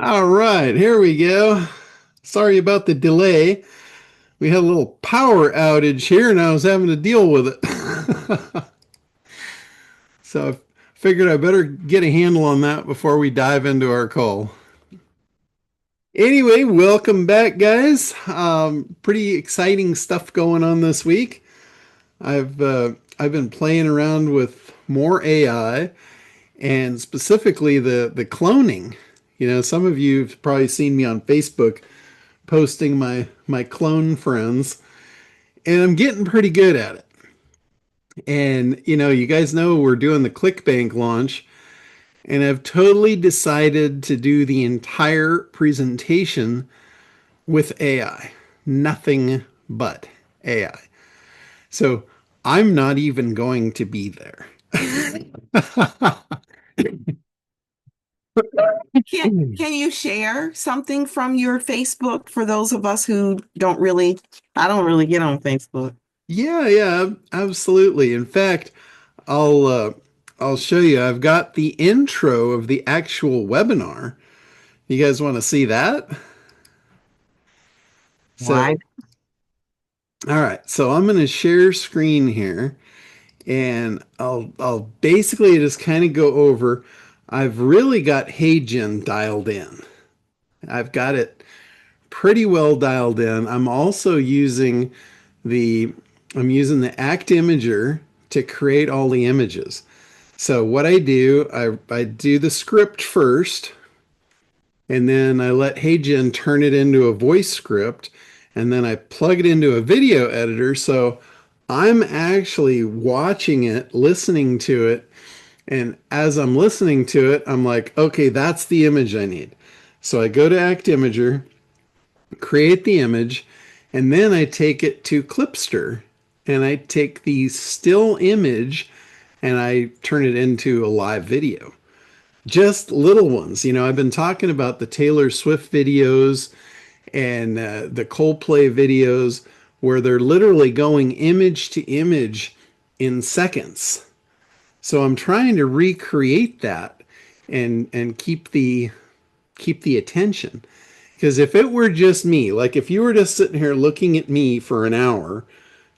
All right, here we go. Sorry about the delay. We had a little power outage here and I was having to deal with it. So I figured I better get a handle on that before we dive into our call. Anyway, welcome back, guys. Pretty exciting stuff going on this week. I've been playing around with more AI and specifically the cloning. Some of you've probably seen me on Facebook posting my clone friends, and I'm getting pretty good at it. And you guys know we're doing the ClickBank launch, and I've totally decided to do the entire presentation with AI. Nothing but AI. So I'm not even going to be there. Can you share something from your Facebook for those of us who don't really, I don't really get on Facebook. Yeah, absolutely. In fact, I'll uh, I'll show you. I've got the intro of the actual webinar. You guys want to see that? Why? So, all right. So I'm going to share screen here, and I'll basically just kind of go over. I've really got HeyGen dialed in. I've got it pretty well dialed in. The I'm using the Act Imager to create all the images. So what I do, I do the script first, and then I let HeyGen turn it into a voice script, and then I plug it into a video editor. So I'm actually watching it, listening to it, and as I'm listening to it, I'm like, okay, that's the image I need. So I go to Act Imager, create the image, and then I take it to Clipster and I take the still image and I turn it into a live video. Just little ones. I've been talking about the Taylor Swift videos and the Coldplay videos where they're literally going image to image in seconds. So I'm trying to recreate that and keep the attention. Because if it were just me, like if you were just sitting here looking at me for an hour,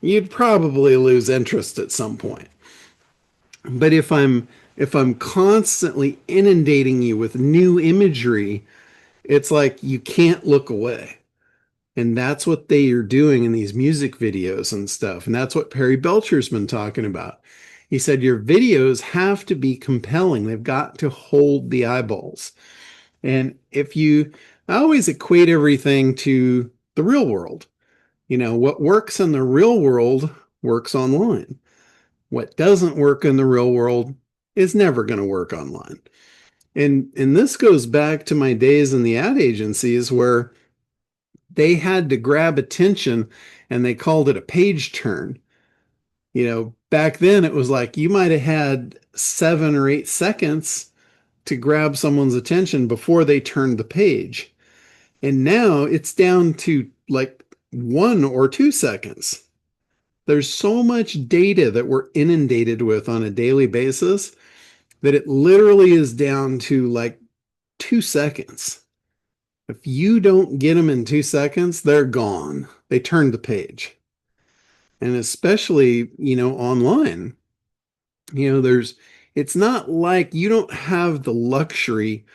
you'd probably lose interest at some point. But if I'm constantly inundating you with new imagery, it's like you can't look away. And that's what they are doing in these music videos and stuff. And that's what Perry Belcher's been talking about. He said your videos have to be compelling. They've got to hold the eyeballs. And I always equate everything to the real world. What works in the real world works online. What doesn't work in the real world is never going to work online. And this goes back to my days in the ad agencies where they had to grab attention and they called it a page turn. Back then it was like you might have had 7 or 8 seconds to grab someone's attention before they turned the page. And now it's down to like 1 or 2 seconds. There's so much data that we're inundated with on a daily basis that it literally is down to like 2 seconds. If you don't get them in 2 seconds, they're gone. They turn the page. And especially, online, it's not like you don't have the luxury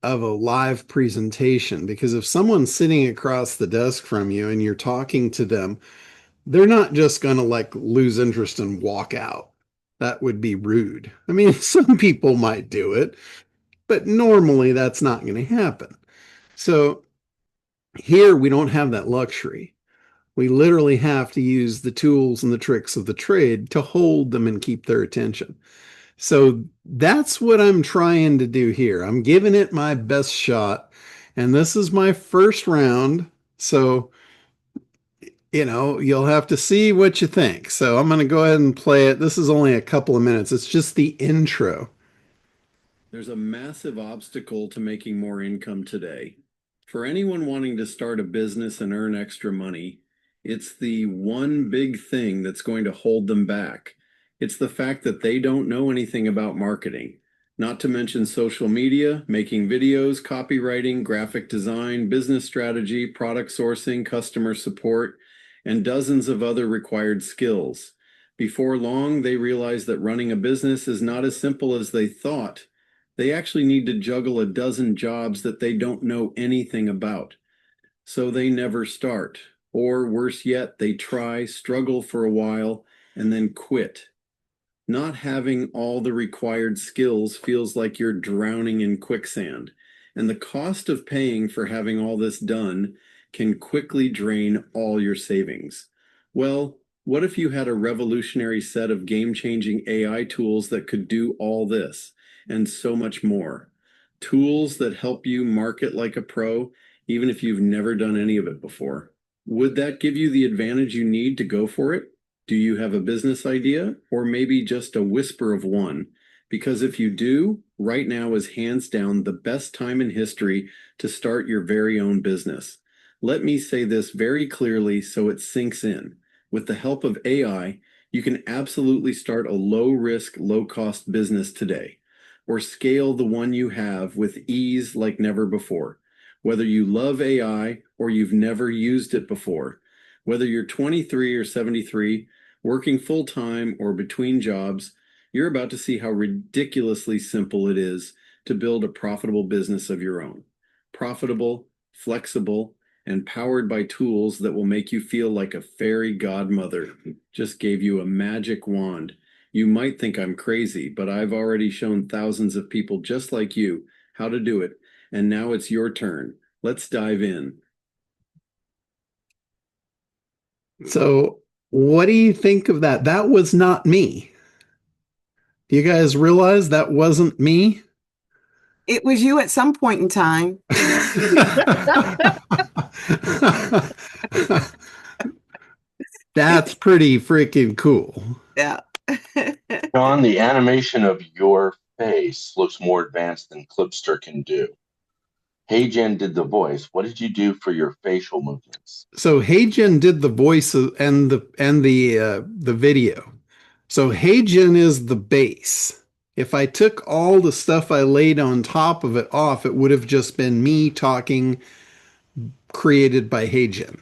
of a live presentation because if someone's sitting across the desk from you and you're talking to them, they're not just going to like lose interest and walk out. That would be rude. I mean, some people might do it, but normally that's not going to happen. So here we don't have that luxury. We literally have to use the tools and the tricks of the trade to hold them and keep their attention. So that's what I'm trying to do here. I'm giving it my best shot. And this is my first round. So, you'll have to see what you think. So I'm going to go ahead and play it. This is only a couple of minutes. It's just the intro. There's a massive obstacle to making more income today. For anyone wanting to start a business and earn extra money, it's the one big thing that's going to hold them back. It's the fact that they don't know anything about marketing. not to mention social media, making videos, copywriting, graphic design, business strategy, product sourcing, customer support, and dozens of other required skills. Before long, they realized that running a business is not as simple as they thought. They actually need to juggle a dozen jobs that they don't know anything about. So they never start. Or worse yet, they try, struggle for a while, and then quit. Not having all the required skills feels like you're drowning in quicksand, and the cost of paying for having all this done can quickly drain all your savings. Well, what if you had a revolutionary set of game-changing AI tools that could do all this and so much more? Tools that help you market like a pro, even if you've never done any of it before. Would that give you the advantage you need to go for it? Do you have a business idea or maybe just a whisper of one? Because if you do, right now is hands down the best time in history to start your very own business. Let me say this very clearly so it sinks in. With the help of AI, you can absolutely start a low risk, low cost business today, or scale the one you have with ease like never before. Whether you love AI or you've never used it before, whether you're 23 or 73, working full time or between jobs, you're about to see how ridiculously simple it is to build a profitable business of your own. Profitable, flexible, and powered by tools that will make you feel like a fairy godmother just gave you a magic wand. You might think I'm crazy, but I've already shown thousands of people just like you how to do it, and now it's your turn. Let's dive in. So, what do you think of that? That was not me. You guys realize that wasn't me? It was you at some point in time. That's pretty freaking cool. Yeah. John, the animation of your face looks more advanced than Clipster can do. HeyGen did the voice. What did you do for your facial movements? So HeyGen did the voice and the video. So HeyGen is the base. If I took all the stuff I laid on top of it off, it would have just been me talking created by HeyGen.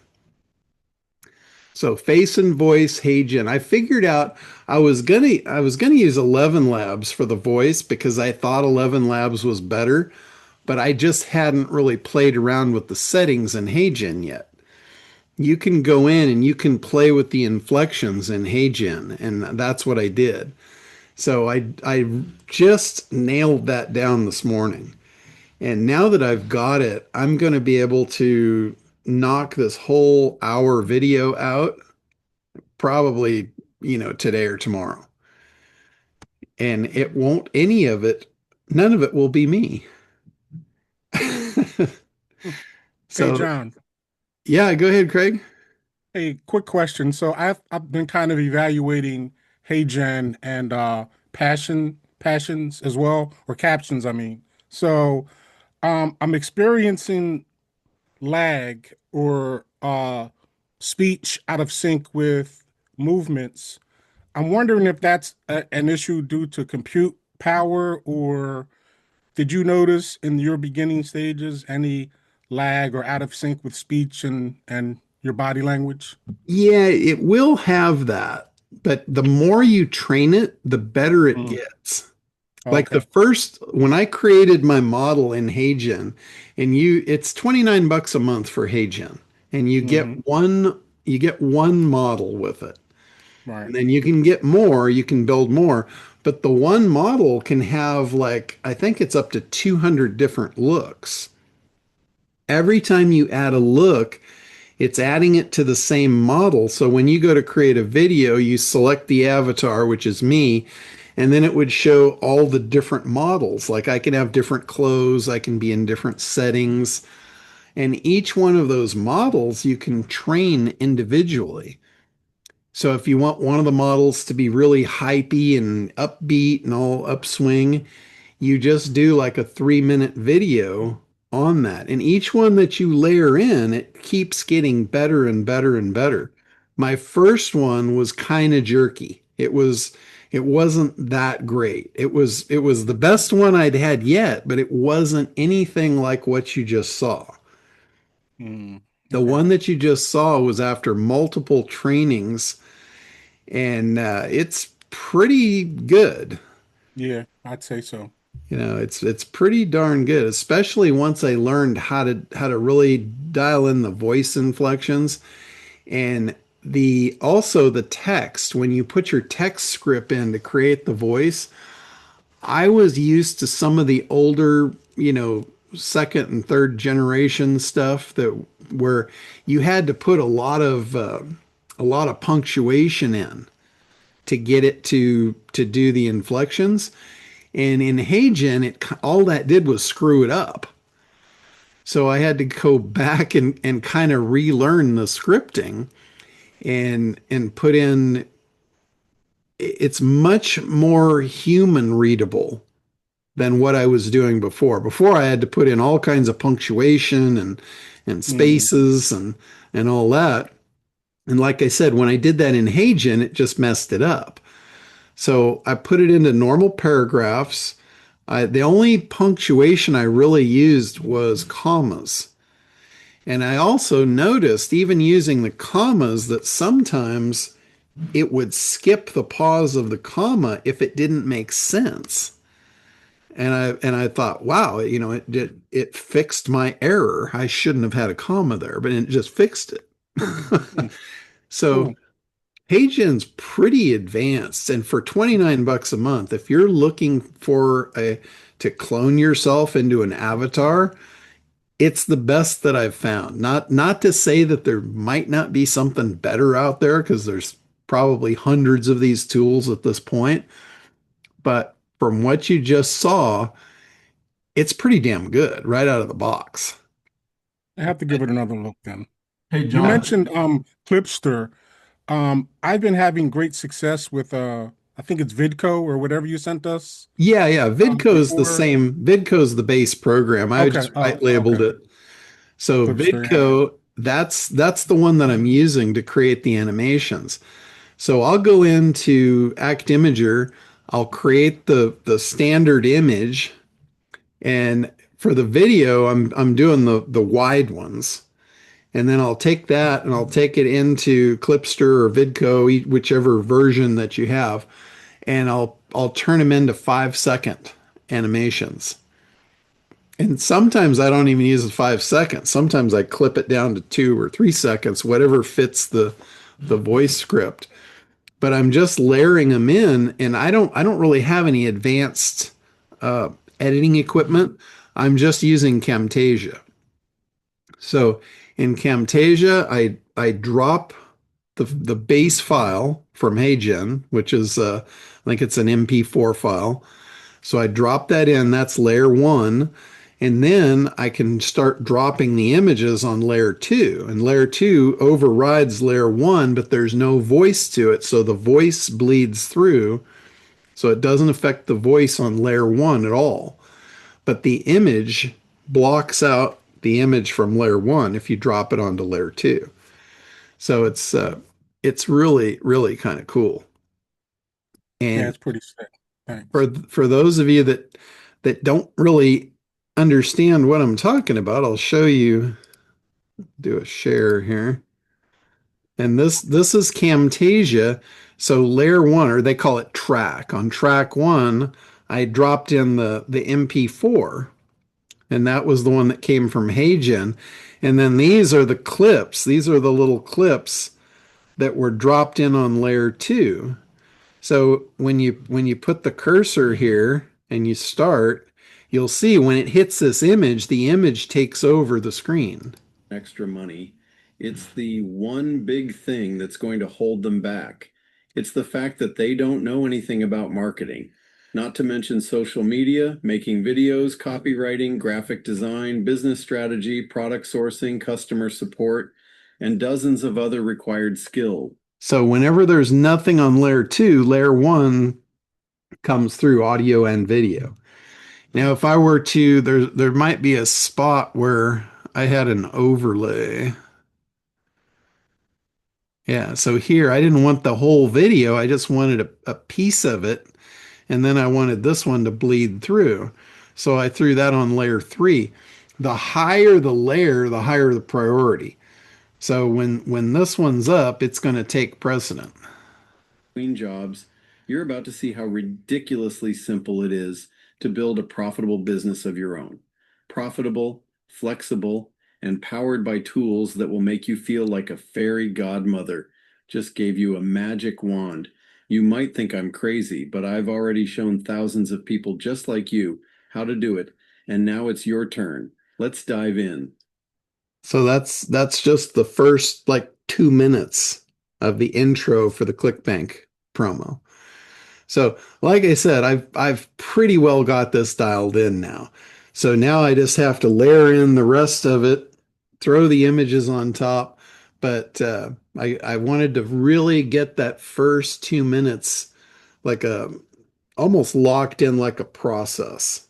So face and voice, HeyGen. I figured out I was gonna use 11 Labs for the voice because I thought 11 Labs was better, but I just hadn't really played around with the settings in HeyGen yet. You can go in and you can play with the inflections in HeyGen, and that's what I did. So I just nailed that down this morning. And now that I've got it, I'm going to be able to knock this whole hour video out probably, today or tomorrow. And it won't any of it, none of it will be me. Hey, So, John. yeah, go ahead, Craig. Hey, quick question. So I've been kind of evaluating HeyGen and passions as well, or captions, I mean. So I'm experiencing lag or speech out of sync with movements. I'm wondering if that's an issue due to compute power, or did you notice in your beginning stages any lag or out of sync with speech and your body language? Yeah, it will have that, but the more you train it, the better it Mm, gets. Like the okay. first, when I created my model in HeyGen, and it's 29 bucks a month for HeyGen, and Hmm. you get one model with it. Right. And then you can get more, you can build more, but the one model can have like, I think it's up to 200 different looks. Every time you add a look, it's adding it to the same model. So when you go to create a video, you select the avatar, which is me, and then it would show all the different models. Like I can have different clothes, I can be in different settings, and each one of those models you can train individually. So if you want one of the models to be really hypey and upbeat and all upswing, you just do like a 3 minute video on that. And each one that you layer in, it keeps getting better and better and better. My first one was kind of jerky. It wasn't that great. It was the best one I'd had yet, but it wasn't anything like what you just saw. Mm, The okay. one that you just saw was after multiple trainings, and it's pretty good. Yeah, I'd say so. It's pretty darn good, especially once I learned how to really dial in the voice inflections and the text. When you put your text script in to create the voice, I was used to some of the older, second and third generation stuff that where you had to put a lot of punctuation in to get it to do the inflections. And in HeyGen, it all that did was screw it up. So I had to go back and kind of relearn the scripting and put in. It's much more human readable than what I was doing before. Before I had to put in all kinds of punctuation and Mm, spaces and all that. And like I said, when I did that in HeyGen, it just messed it up. So I put it into normal paragraphs. The only punctuation I really used was commas. And I also noticed, even using the commas, that sometimes it would skip the pause of the comma if it didn't make sense. And I thought, wow, it fixed my error. I shouldn't have had a comma there, but it just fixed it. mm, So cool. HeyGen's pretty advanced, and for 29 bucks a month, if you're looking for a to clone yourself into an avatar, it's the best that I've found. Not to say that there might not be something better out there, because there's probably hundreds of these tools at this point, but from what you just saw, it's pretty damn good right out of the box. I have to give it another look then. Hey, You John. mentioned Clipster. I've been having great success with I think it's Vidco or whatever you sent us Yeah, Vidco's the before. same. Vidco's the base program. I Okay. just Oh, white labeled okay. it. So Clipster, yeah. Vidco, that's the one that I'm using to create the animations. So I'll go into Act Imager, I'll create the standard image, and for the video, I'm doing the wide ones. And then I'll take that and I'll take it into Clipster or Vidco, whichever version that you have, and I'll turn them into 5-second animations. And sometimes I don't even use the 5 seconds. Sometimes I clip it down to 2 or 3 seconds, whatever fits the voice script. But I'm just layering them in, and I don't really have any advanced uh, editing equipment. I'm just using Camtasia. So in Camtasia, I drop the base file from HeyGen, which is I think it's an MP4 file. So I drop that in, that's layer one. And then I can start dropping the images on layer two. And layer two overrides layer one, but there's no voice to it. So the voice bleeds through. So it doesn't affect the voice on layer one at all. But the image blocks out the image from layer one if you drop it onto layer two. So it's really, really kind of cool. Yeah, And it's pretty sick. Thanks. for those of you that don't really understand what I'm talking about, I'll show you, do a share here. And this is Camtasia. So layer one, or they call it track. On track one, I dropped in the MP4, and that was the one that came from HeyGen. And then these are the clips. These are the little clips that were dropped in on layer two. So when you put the cursor here and you start, you'll see when it hits this image, the image takes over the screen. Extra money. It's the one big thing that's going to hold them back. It's the fact that they don't know anything about marketing, not to mention social media, making videos, copywriting, graphic design, business strategy, product sourcing, customer support, and dozens of other required skills. So whenever there's nothing on layer two, layer one comes through audio and video. Now, if I were to, there might be a spot where I had an overlay, Yeah, so here I didn't want the whole video. I just wanted a piece of it. And then I wanted this one to bleed through. So I threw that on layer 3. The higher the layer, the higher the priority. So when this one's up, it's going to take precedent. Between jobs, you're about to see how ridiculously simple it is to build a profitable business of your own. Profitable, flexible, and powered by tools that will make you feel like a fairy godmother just gave you a magic wand. You might think I'm crazy, but I've already shown thousands of people just like you how to do it, and now it's your turn. Let's dive in. So that's just the first like 2 minutes of the intro for the ClickBank promo. So, like I said, I've pretty well got this dialed in now. So now I just have to layer in the rest of it, throw the images on top. But I wanted to really get that first 2 minutes like a almost locked in like a process.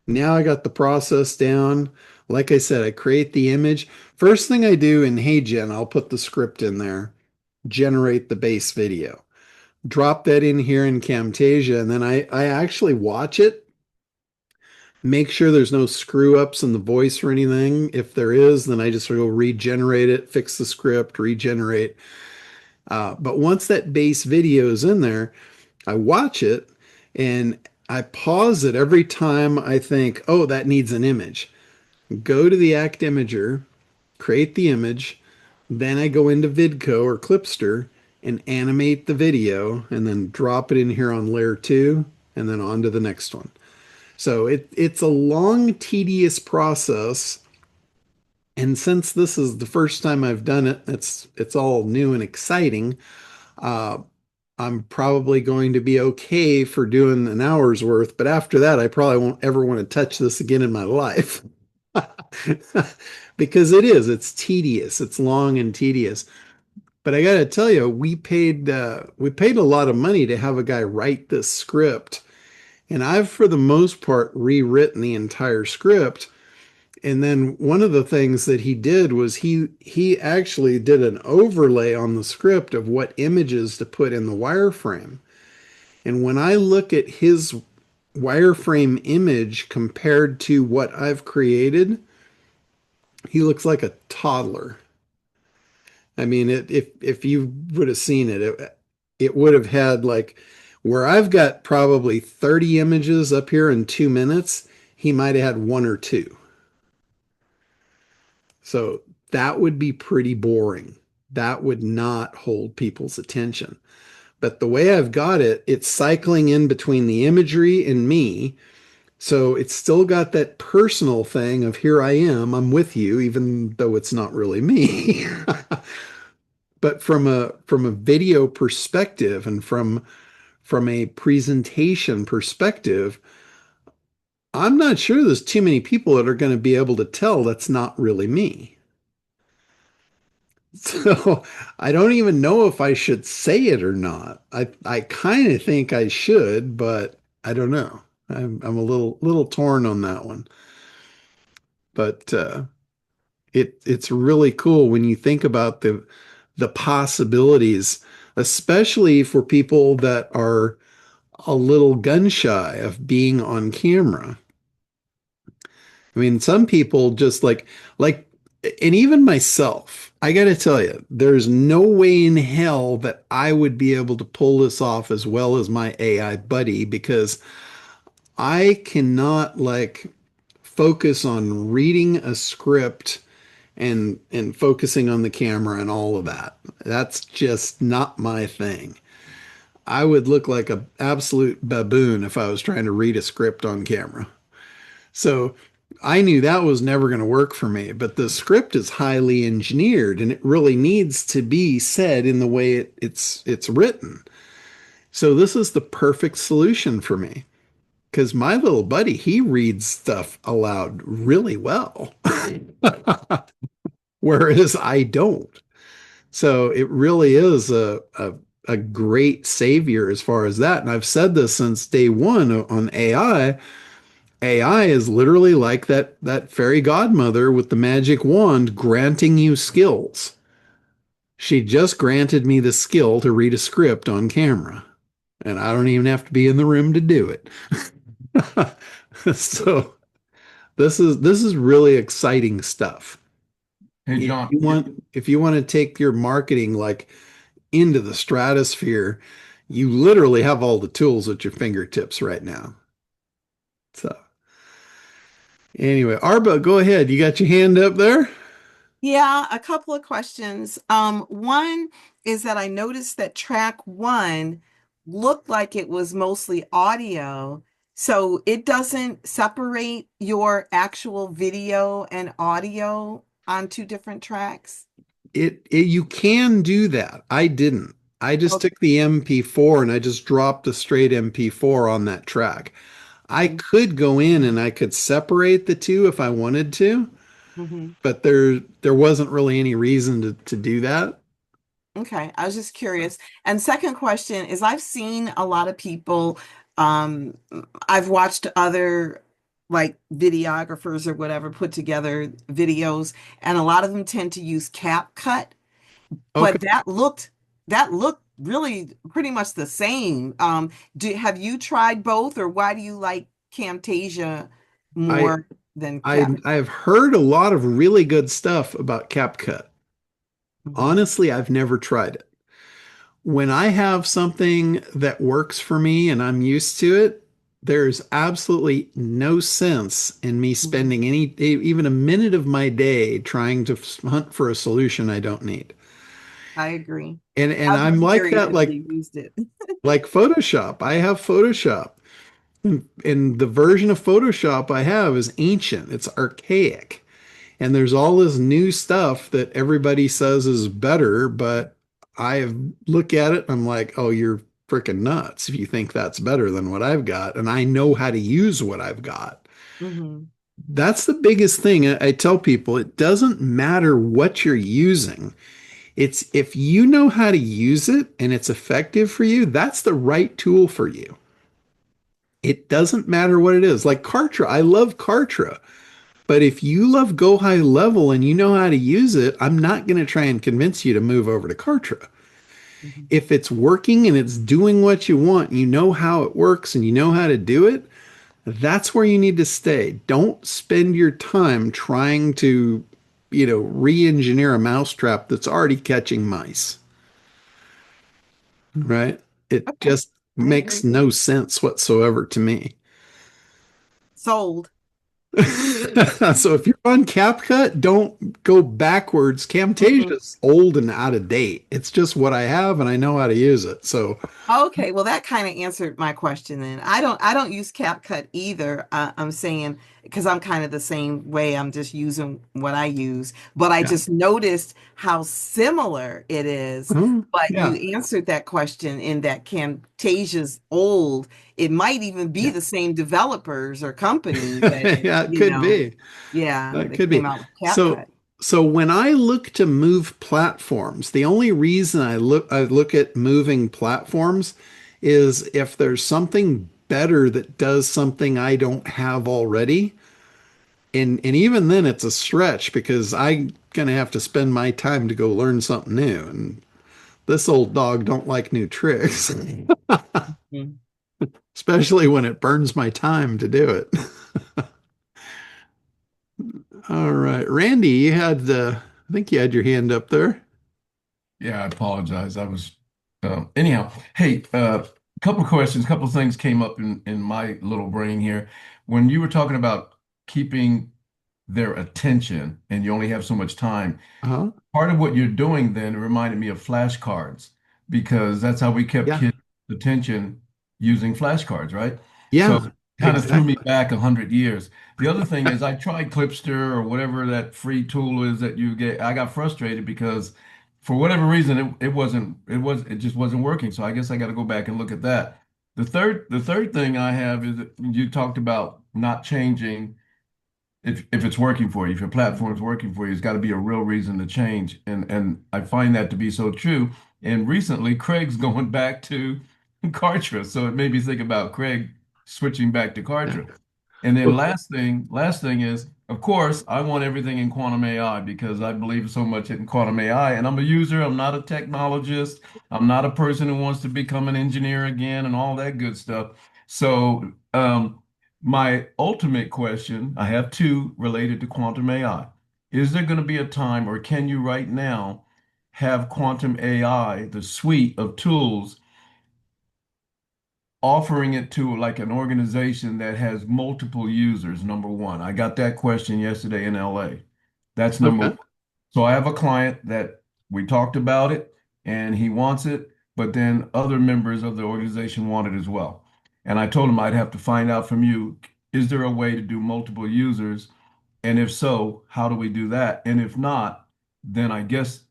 Now I got the process down. Like I said, I create the image. First thing I do in HeyGen, I'll put the script in there, generate the base video, drop that in here in Camtasia, and then I actually watch it, make sure there's no screw ups in the voice or anything. If there is, then I just go regenerate it, fix the script, regenerate. But once that base video is in there, I watch it and I pause it every time I think, oh, that needs an image. Go to the Act Imager, create the image, then I go into Vidco or Clipster and animate the video and then drop it in here on layer 2 and then on to the next one. So it's a long, tedious process. And since this is the first time I've done it, it's all new and exciting. Uh, I'm probably going to be okay for doing an hour's worth, but after that, I probably won't ever want to touch this again in my life. Because it's tedious, it's long and tedious. But I got to tell you, we paid a lot of money to have a guy write this script, and I've for the most part rewritten the entire script. And then one of the things that he did was he actually did an overlay on the script of what images to put in the wireframe. And when I look at his wireframe image compared to what I've created, he looks like a toddler. I mean, if you would have seen it, it would have had like where I've got probably 30 images up here in 2 minutes, he might have had one or two. So that would be pretty boring. That would not hold people's attention. But the way I've got it, it's cycling in between the imagery and me. So it's still got that personal thing of here I am, I'm with you, even though it's not really me. But from a video perspective and from a presentation perspective, I'm not sure there's too many people that are going to be able to tell that's not really me. So I don't even know if I should say it or not. I kind of think I should, but I don't know. I'm a little torn on that one. But it's really cool when you think about the possibilities, especially for people that are a little gun shy of being on camera. I mean, some people just like, and even myself, I got to tell you, there's no way in hell that I would be able to pull this off as well as my AI buddy because I cannot like focus on reading a script and focusing on the camera and all of that. That's just not my thing. I would look like an absolute baboon if I was trying to read a script on camera. So I knew that was never going to work for me, but the script is highly engineered and it really needs to be said in the way it's written. So this is the perfect solution for me because my little buddy, he reads stuff aloud really well, whereas I don't. So it really is a great savior as far as that. And I've said this since day one on AI. AI is literally like that fairy godmother with the magic wand granting you skills. She just granted me the skill to read a script on camera, and I don't even have to be in the room to do it. So this is really exciting stuff. Hey, If John. you want to take your marketing like into the stratosphere, you literally have all the tools at your fingertips right now. So anyway, Arba, go ahead. You got your hand up there? Yeah, a couple of questions. One is that I noticed that track one looked like it was mostly audio, so it doesn't separate your actual video and audio on two different tracks. It you can do that. I didn't. I just Okay. took the MP4 and I just dropped the straight MP4 on that track. I could go in and I could separate the two if I wanted to, Mhm. but there wasn't really any reason to do that. Okay, I was just curious. And second question is I've seen a lot of people, um, I've watched other like videographers or whatever put together videos, and a lot of them tend to use CapCut, Okay. but that looked really pretty much the same. Have you tried both, or why do you like Camtasia I more than I Cap? I've heard a lot of really good stuff about CapCut. Mhm. Honestly, I've never tried it. When I have something that works for me and I'm used to it, there's absolutely no sense in me Mhm. spending even a minute of my day trying to hunt for a solution I don't need. I agree. And I've I'm like that, seriously used it. like Photoshop. I have Photoshop. And the version of Photoshop I have is ancient. It's archaic. And there's all this new stuff that everybody says is better, but I look at it and I'm like, oh, you're freaking nuts if you think that's better than what I've got. And I know how to use what I've got. Mhm. That's the biggest thing. I tell people it doesn't matter what you're using. It's if you know how to use it and it's effective for you, that's the right tool for you. It doesn't matter what it is. Like Kartra, I love Kartra. But if you love Go High Level and you know how to use it, I'm not going to try and convince you to move over to Kartra. Mhm. If it's working and it's doing what you want, you know how it works and you know how to do it, that's where you need to stay. Don't spend your time trying to, re-engineer a mousetrap that's already catching mice, right? It Okay, just I makes agree. no sense whatsoever to me. Sold. So if you're on CapCut, don't go backwards. Mhm. Camtasia's old and out of date. It's just what I have and I know how to use it. So Okay, well that kind of answered my question then. I don't use CapCut either. I'm saying because I'm kind of the same way. I'm just using what I use, but I yeah. just noticed how similar it is. Oh, But yeah. you answered that question in that Camtasia's old. It might even be Yeah. the same developers or company that Yeah, it could be. yeah, That that could came be. out with So CapCut. so when I look to move platforms, the only reason I look at moving platforms is if there's something better that does something I don't have already. And even then it's a stretch because I'm gonna have to spend my time to go learn something new. And this old dog don't like new tricks, Mhm. especially when it burns my time to do it. All right, Randy, I think you had your hand up there. Yeah, I apologize. I was anyhow. Hey, couple questions, couple things came up in my little brain here. When you were talking about keeping their attention and you only have so much time, Uh-huh. part of what you're doing then reminded me of flashcards because that's how we kept Yeah. kids' attention using flashcards, right? So Yeah, kind of threw me exactly. back 100 years. The other thing is I tried Clipster or whatever that free tool is that you get. I got frustrated because for whatever reason it just wasn't working. So I guess I got to go back and look at that. The third thing I have is that you talked about not changing if it's working for you, if your platform's working for you, it's got to be a real reason to change. And I find that to be so true. And recently, Craig's going back to Kartra, so it made me think about Craig switching back to Yeah. Kartra. And then Well, last thing is, of course, I want everything in quantum AI because I believe so much in quantum AI, and I'm a user. I'm not a technologist. I'm not a person who wants to become an engineer again and all that good stuff. So, my ultimate question, I have two related to quantum AI. Is there going to be a time, or can you right now have quantum AI, the suite of tools, offering it to like an organization that has multiple users, number one? I got that question yesterday in LA. That's number one. Okay. So I have a client that we talked about it and he wants it, but then other members of the organization want it as well. And I told him I'd have to find out from you, is there a way to do multiple users? And if so, how do we do that? And if not, then I guess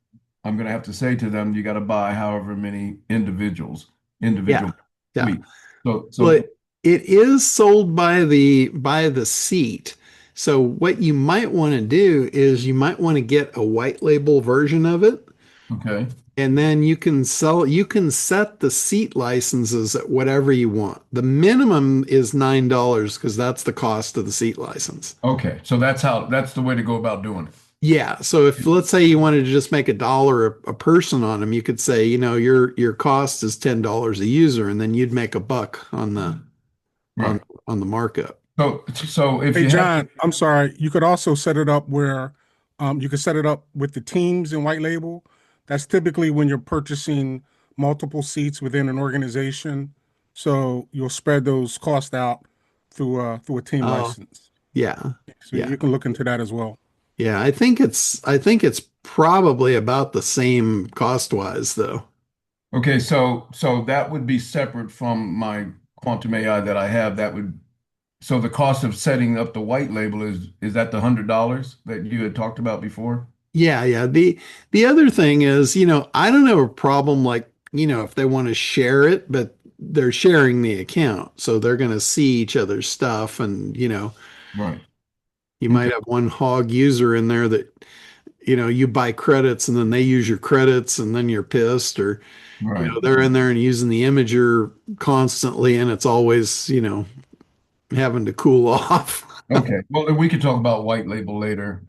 I'm going to have to say to them, you got to buy however many Yeah. individual Yeah. suite. So, Well, so it is sold by the seat. So what you might want to do is you might want to get a white label version of it, okay. and then you can set the seat licenses at whatever you want. The minimum is $9 because that's the cost of the seat license. Okay. So that's the way to go about doing it. Yeah. So if let's say you wanted to just make $1 a person on them, you could say, your cost is $10 a user, and then you'd make a buck on Right. on the markup. So if Hey, you have, John, I'm sorry. You could also set it up where you could set it up with the teams in white label. That's typically when you're purchasing multiple seats within an organization. So you'll spread those costs out through a team Oh, license. yeah. So Yeah. you can look into that as well. Yeah, I think it's probably about the same cost wise though. okay, so that would be separate from my quantum AI that I have. That would so the cost of setting up the white label is that the $100 that you had talked about before? Yeah, yeah. The other thing is, I don't have a problem like, if they want to share it, but they're sharing the account. So they're going to see each other's stuff and, Right. you Okay. might have one hog user in there that, you buy credits and then they use your credits and then you're pissed or, Right. they're in there and using the imager constantly and it's always, having to cool off. Okay. Well, then we could talk about white label later.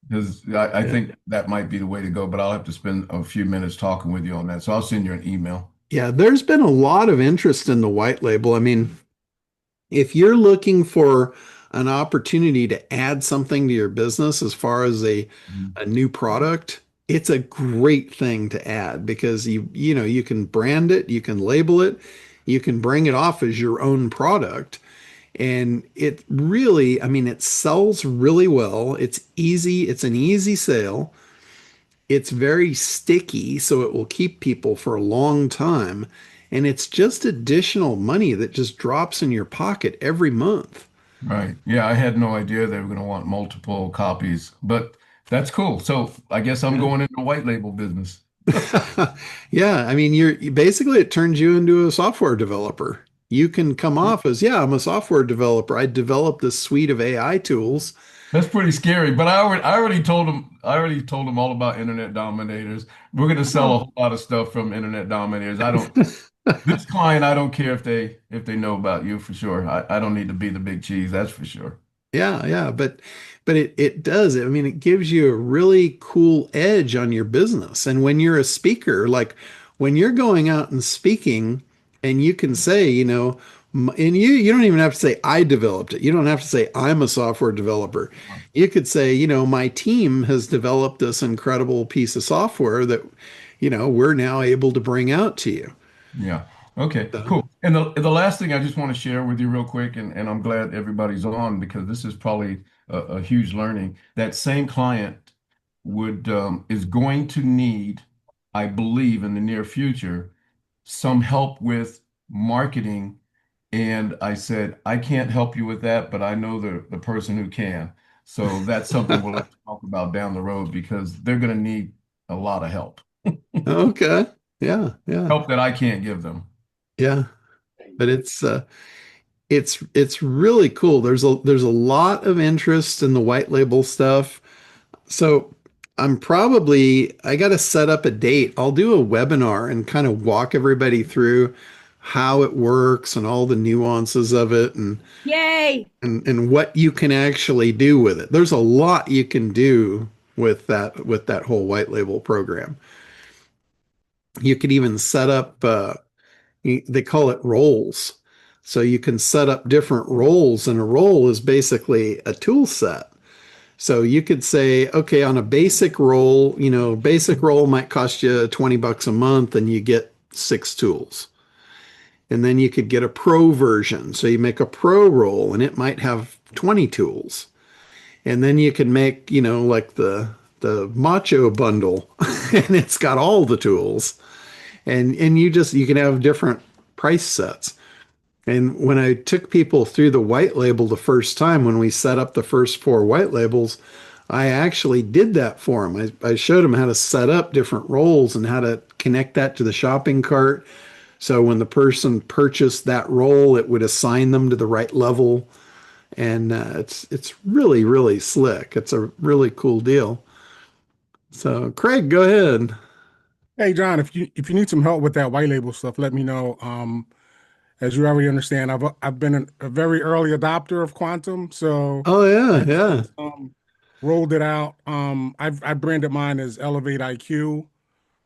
Because I Yeah. think that might be the way to go, but I'll have to spend a few minutes talking with you on that. So I'll send you an email. Yeah, there's been a lot of interest in the white label. I mean, if you're looking for an opportunity to add something to your business as far as Mhm. a new product, it's a great thing to add because you can brand it, you can label it, you can bring it off as your own product. And it really, I mean, it sells really well. It's easy, it's an easy sale. It's very sticky, so it will keep people for a long time. And it's just additional money that just drops in your pocket every month. Right. Yeah, I had no idea they were going to want multiple copies, but that's cool. So I guess I'm Yeah. going into white label business. Yeah, I mean, basically it turns you into a software developer. You can come off as, yeah, I'm a software developer. I developed this suite of AI tools. That's pretty scary, but I already told them all about Internet Dominators. We're going to sell a Oh. whole lot of stuff from Internet Dominators. This client, I don't care if they know about you for sure. I don't need to be the big cheese, that's for sure. Yeah, yeah, but it does. I mean, it gives you a really cool edge on your business. And when you're a speaker, like when you're going out and speaking, and you can say, and you don't even have to say I developed it. You don't have to say I'm a software developer. You could say, my team has developed this incredible piece of software that, we're now able to bring out to you. Yeah. Okay, So, cool. And the last thing I just want to share with you real quick, and I'm glad everybody's on because this is probably a huge learning. That same client would is going to need, I believe, in the near future, some help with marketing. And I said, I can't help you with that, but I know the person who can. So that's something we'll have to talk about down the road because they're going to need a lot of help. okay. Yeah, yeah, Help that I can't give them. yeah. But it's really cool. There's a lot of interest in the white label stuff. So I got to set up a date. I'll do a webinar and kind of walk everybody through how it works and all the nuances of it Yay! and what you can actually do with it. There's a lot you can do with that whole white label program. You could even set up they call it roles. So you can set up different roles, and a role is basically a tool set. So you could say, okay, on a basic role, basic role might cost you $20 a month and you get 6 tools. And then you could get a pro version. So you make a pro role and it might have 20 tools. And then you can make, like the macho bundle and it's got all the tools. And you can have different price sets. And when I took people through the white label the first time, when we set up the first 4 white labels, I actually did that for them. I showed them how to set up different roles and how to connect that to the shopping cart. So when the person purchased that role, it would assign them to the right level. And it's really, really slick. It's a really cool deal. So Craig, go ahead. Hey John, if you need some help with that white label stuff, let me know. As you already understand, I've been a very early adopter of Quantum, so Oh yeah, I've yeah. rolled it out. I branded mine as Elevate IQ.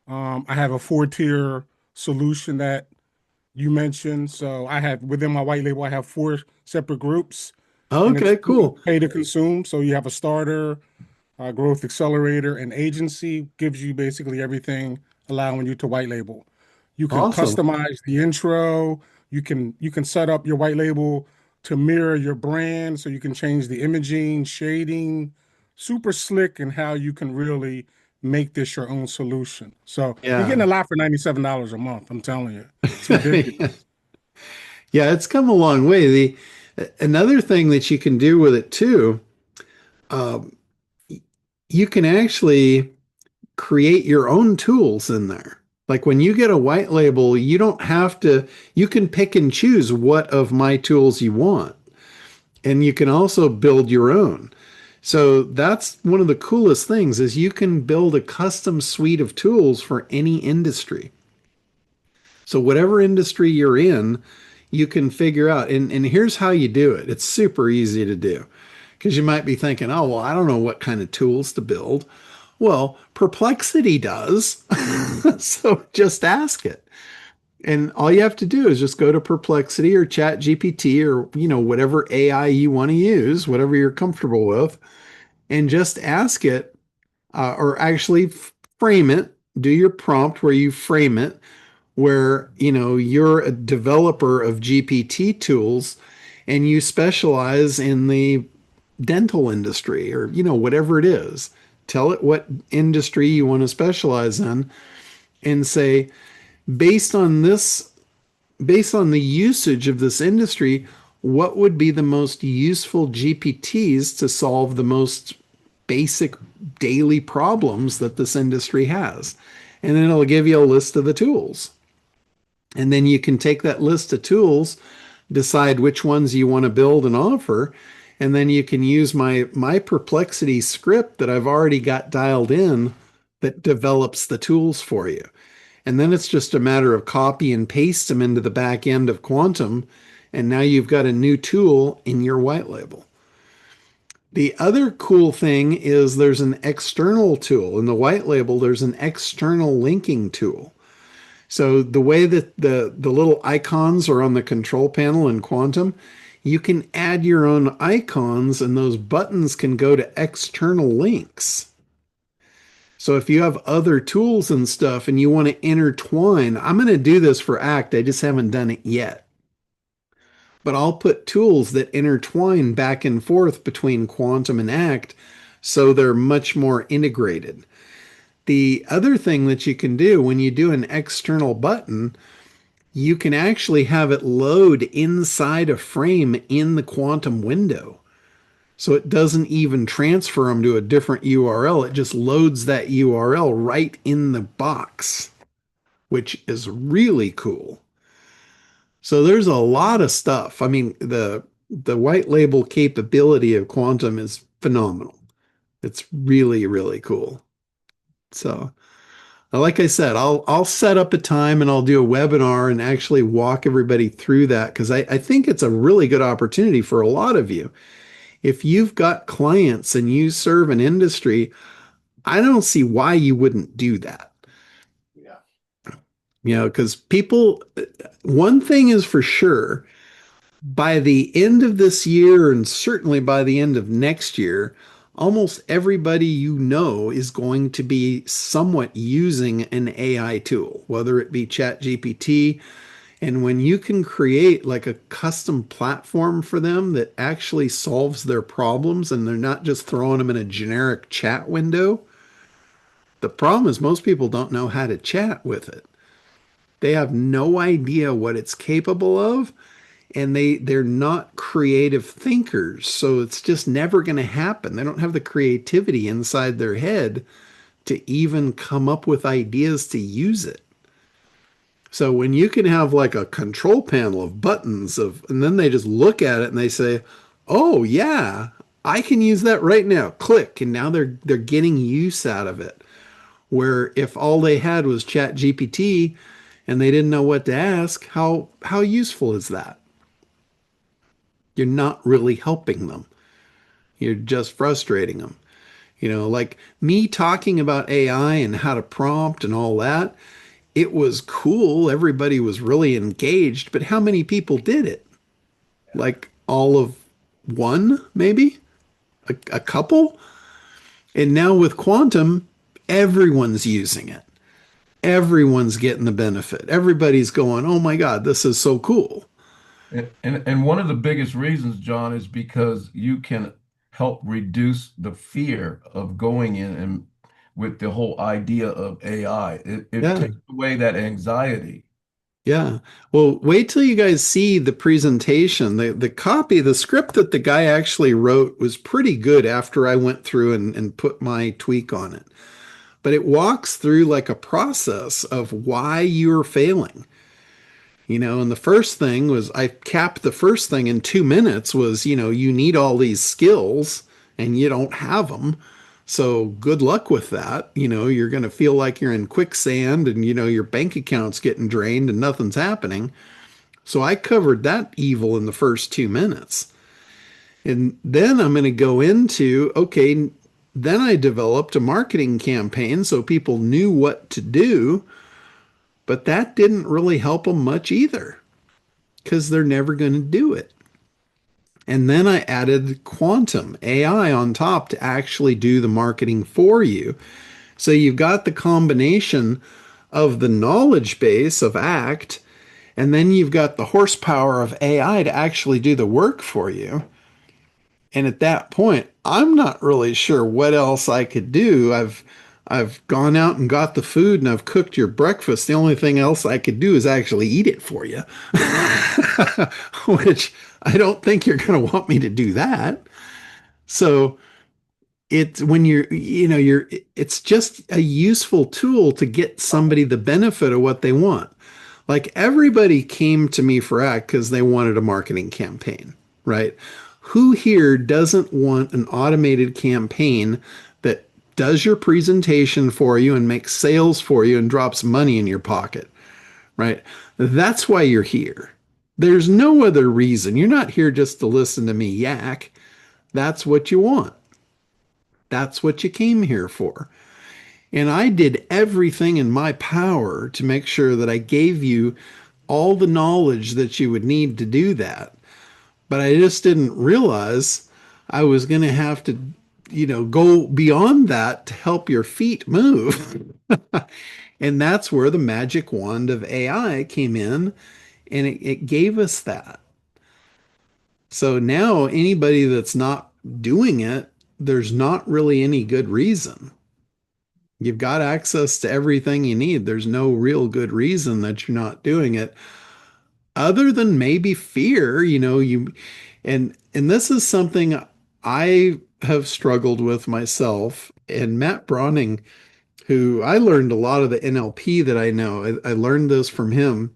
I have a 4-tier solution that you mentioned. So I have within my white label, I have 4 separate groups, and it's Okay, cool. pay to consume. So you have a starter, growth accelerator, and agency gives you basically everything, allowing you to white label. You can Awesome. customize the intro. You can set up your white label to mirror your brand, so you can change the imaging, shading, super slick, and how you can really make this your own solution. So you're getting Yeah. a lot for $97 a month. I'm telling you, it's ridiculous. Yeah, it's come a long way. The another thing that you can do with it too, um, you can actually create your own tools in there. Like when you get a white label, you don't have to, you can pick and choose what of my tools you want. And you can also build your own. So that's one of the coolest things is you can build a custom suite of tools for any industry. So whatever industry you're in, you can figure out. And here's how you do it. It's super easy to do. Because you might be thinking, oh, well, I don't know what kind of tools to build. Well, Perplexity does. So just ask it. And all you have to do is just go to Perplexity or Chat GPT or, whatever AI you want to use, whatever you're comfortable with, and just ask it or actually frame it. Do your prompt where you frame it, where, you're a developer of GPT tools and you specialize in the dental industry or, whatever it is. Tell it what industry you want to specialize in and say, based on this, based on the usage of this industry, what would be the most useful GPTs to solve the most basic daily problems that this industry has? And then it'll give you a list of the tools. And then you can take that list of tools, decide which ones you want to build and offer, and then you can use my Perplexity script that I've already got dialed in that develops the tools for you. And then it's just a matter of copy and paste them into the back end of Quantum, and now you've got a new tool in your white label. The other cool thing is there's an external tool. In the white label, there's an external linking tool. So the way that the little icons are on the control panel in Quantum, you can add your own icons and those buttons can go to external links. So if you have other tools and stuff and you want to intertwine, I'm going to do this for ACT. I just haven't done it yet. But I'll put tools that intertwine back and forth between Quantum and ACT so they're much more integrated. The other thing that you can do when you do an external button, you can actually have it load inside a frame in the Quantum window. So it doesn't even transfer them to a different URL. It just loads that URL right in the box, which is really cool. So there's a lot of stuff. I mean, the white label capability of Quantum is phenomenal. It's really, really cool. So Like I said, I'll set up a time and I'll do a webinar and actually walk everybody through that because I think it's a really good opportunity for a lot of you. If you've got clients and you serve an industry, I don't see why you wouldn't do that. Yeah. Because people, one thing is for sure, by the end of this year and certainly by the end of next year, almost everybody you know is going to be somewhat using an AI tool, whether it be ChatGPT. And when you can create like a custom platform for them that actually solves their problems and they're not just throwing them in a generic chat window, the problem is most people don't know how to chat with it. They have no idea what it's capable of, and they're not creative thinkers, so it's just never going to happen. They don't have the creativity inside their head to even come up with ideas to use it. So when you can have like a control panel of buttons of and then they just look at it and they say, "Oh yeah, I can use that right now." Click, and now they're getting use out of it. Where if all they had was Chat GPT and they didn't know what to ask, how useful is that? You're not really helping them. You're just frustrating them. Like me talking about AI and how to prompt and all that, it was cool. Everybody was really engaged, but how many people did it? Like all of one, maybe? A couple? And now with quantum, everyone's using it. Everyone's getting the benefit. Everybody's going, oh my God, this is so cool. And one of the biggest reasons, John, is because you can help reduce the fear of going in and with the whole idea of AI. It Yeah. takes away that anxiety. Yeah. Well, wait till you guys see the presentation. The copy, the script that the guy actually wrote was pretty good after I went through and put my tweak on it. But it walks through like a process of why you're failing. And the first thing was I capped the first thing in 2 minutes was, you need all these skills and you don't have them. So good luck with that. You're going to feel like you're in quicksand and, your bank account's getting drained and nothing's happening. So I covered that evil in the first 2 minutes. And then I'm going to go into, okay, then I developed a marketing campaign so people knew what to do, but that didn't really help them much either because they're never going to do it. And then I added quantum AI on top to actually do the marketing for you. So you've got the combination of the knowledge base of ACT, and then you've got the horsepower of AI to actually do the work for you. And at that point, I'm not really sure what else I could do. I've gone out and got the food and I've cooked your breakfast. The only thing else I could do is actually eat it for you, which I don't think you're going to want me to do that. So it's when it's just a useful tool to get somebody the benefit of what they want. Like everybody came to me for ACT because they wanted a marketing campaign, right? Who here doesn't want an automated campaign that does your presentation for you and makes sales for you and drops money in your pocket, right? That's why you're here. There's no other reason. You're not here just to listen to me yak. That's what you want. That's what you came here for. And I did everything in my power to make sure that I gave you all the knowledge that you would need to do that. But I just didn't realize I was going to have to, go beyond that to help your feet move. And that's where the magic wand of AI came in and it gave us that. So now anybody that's not doing it, there's not really any good reason. You've got access to everything you need. There's no real good reason that you're not doing it other than maybe fear, and this is something I have struggled with myself. And Matt Bronning, who I learned a lot of the NLP that I know, I learned this from him.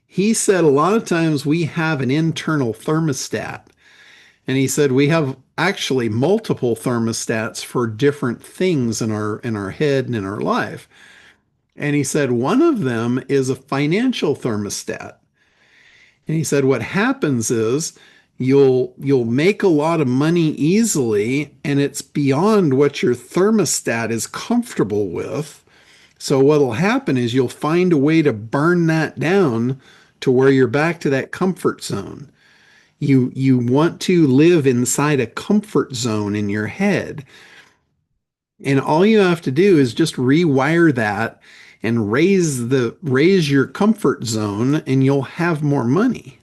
He said a lot of times we have an internal thermostat. And he said we have actually multiple thermostats for different things in our head and in our life. And he said one of them is a financial thermostat. And he said what happens is you'll make a lot of money easily and it's beyond what your thermostat is comfortable with. So what'll happen is you'll find a way to burn that down to where you're back to that comfort zone. You want to live inside a comfort zone in your head. And all you have to do is just rewire that and raise your comfort zone and you'll have more money.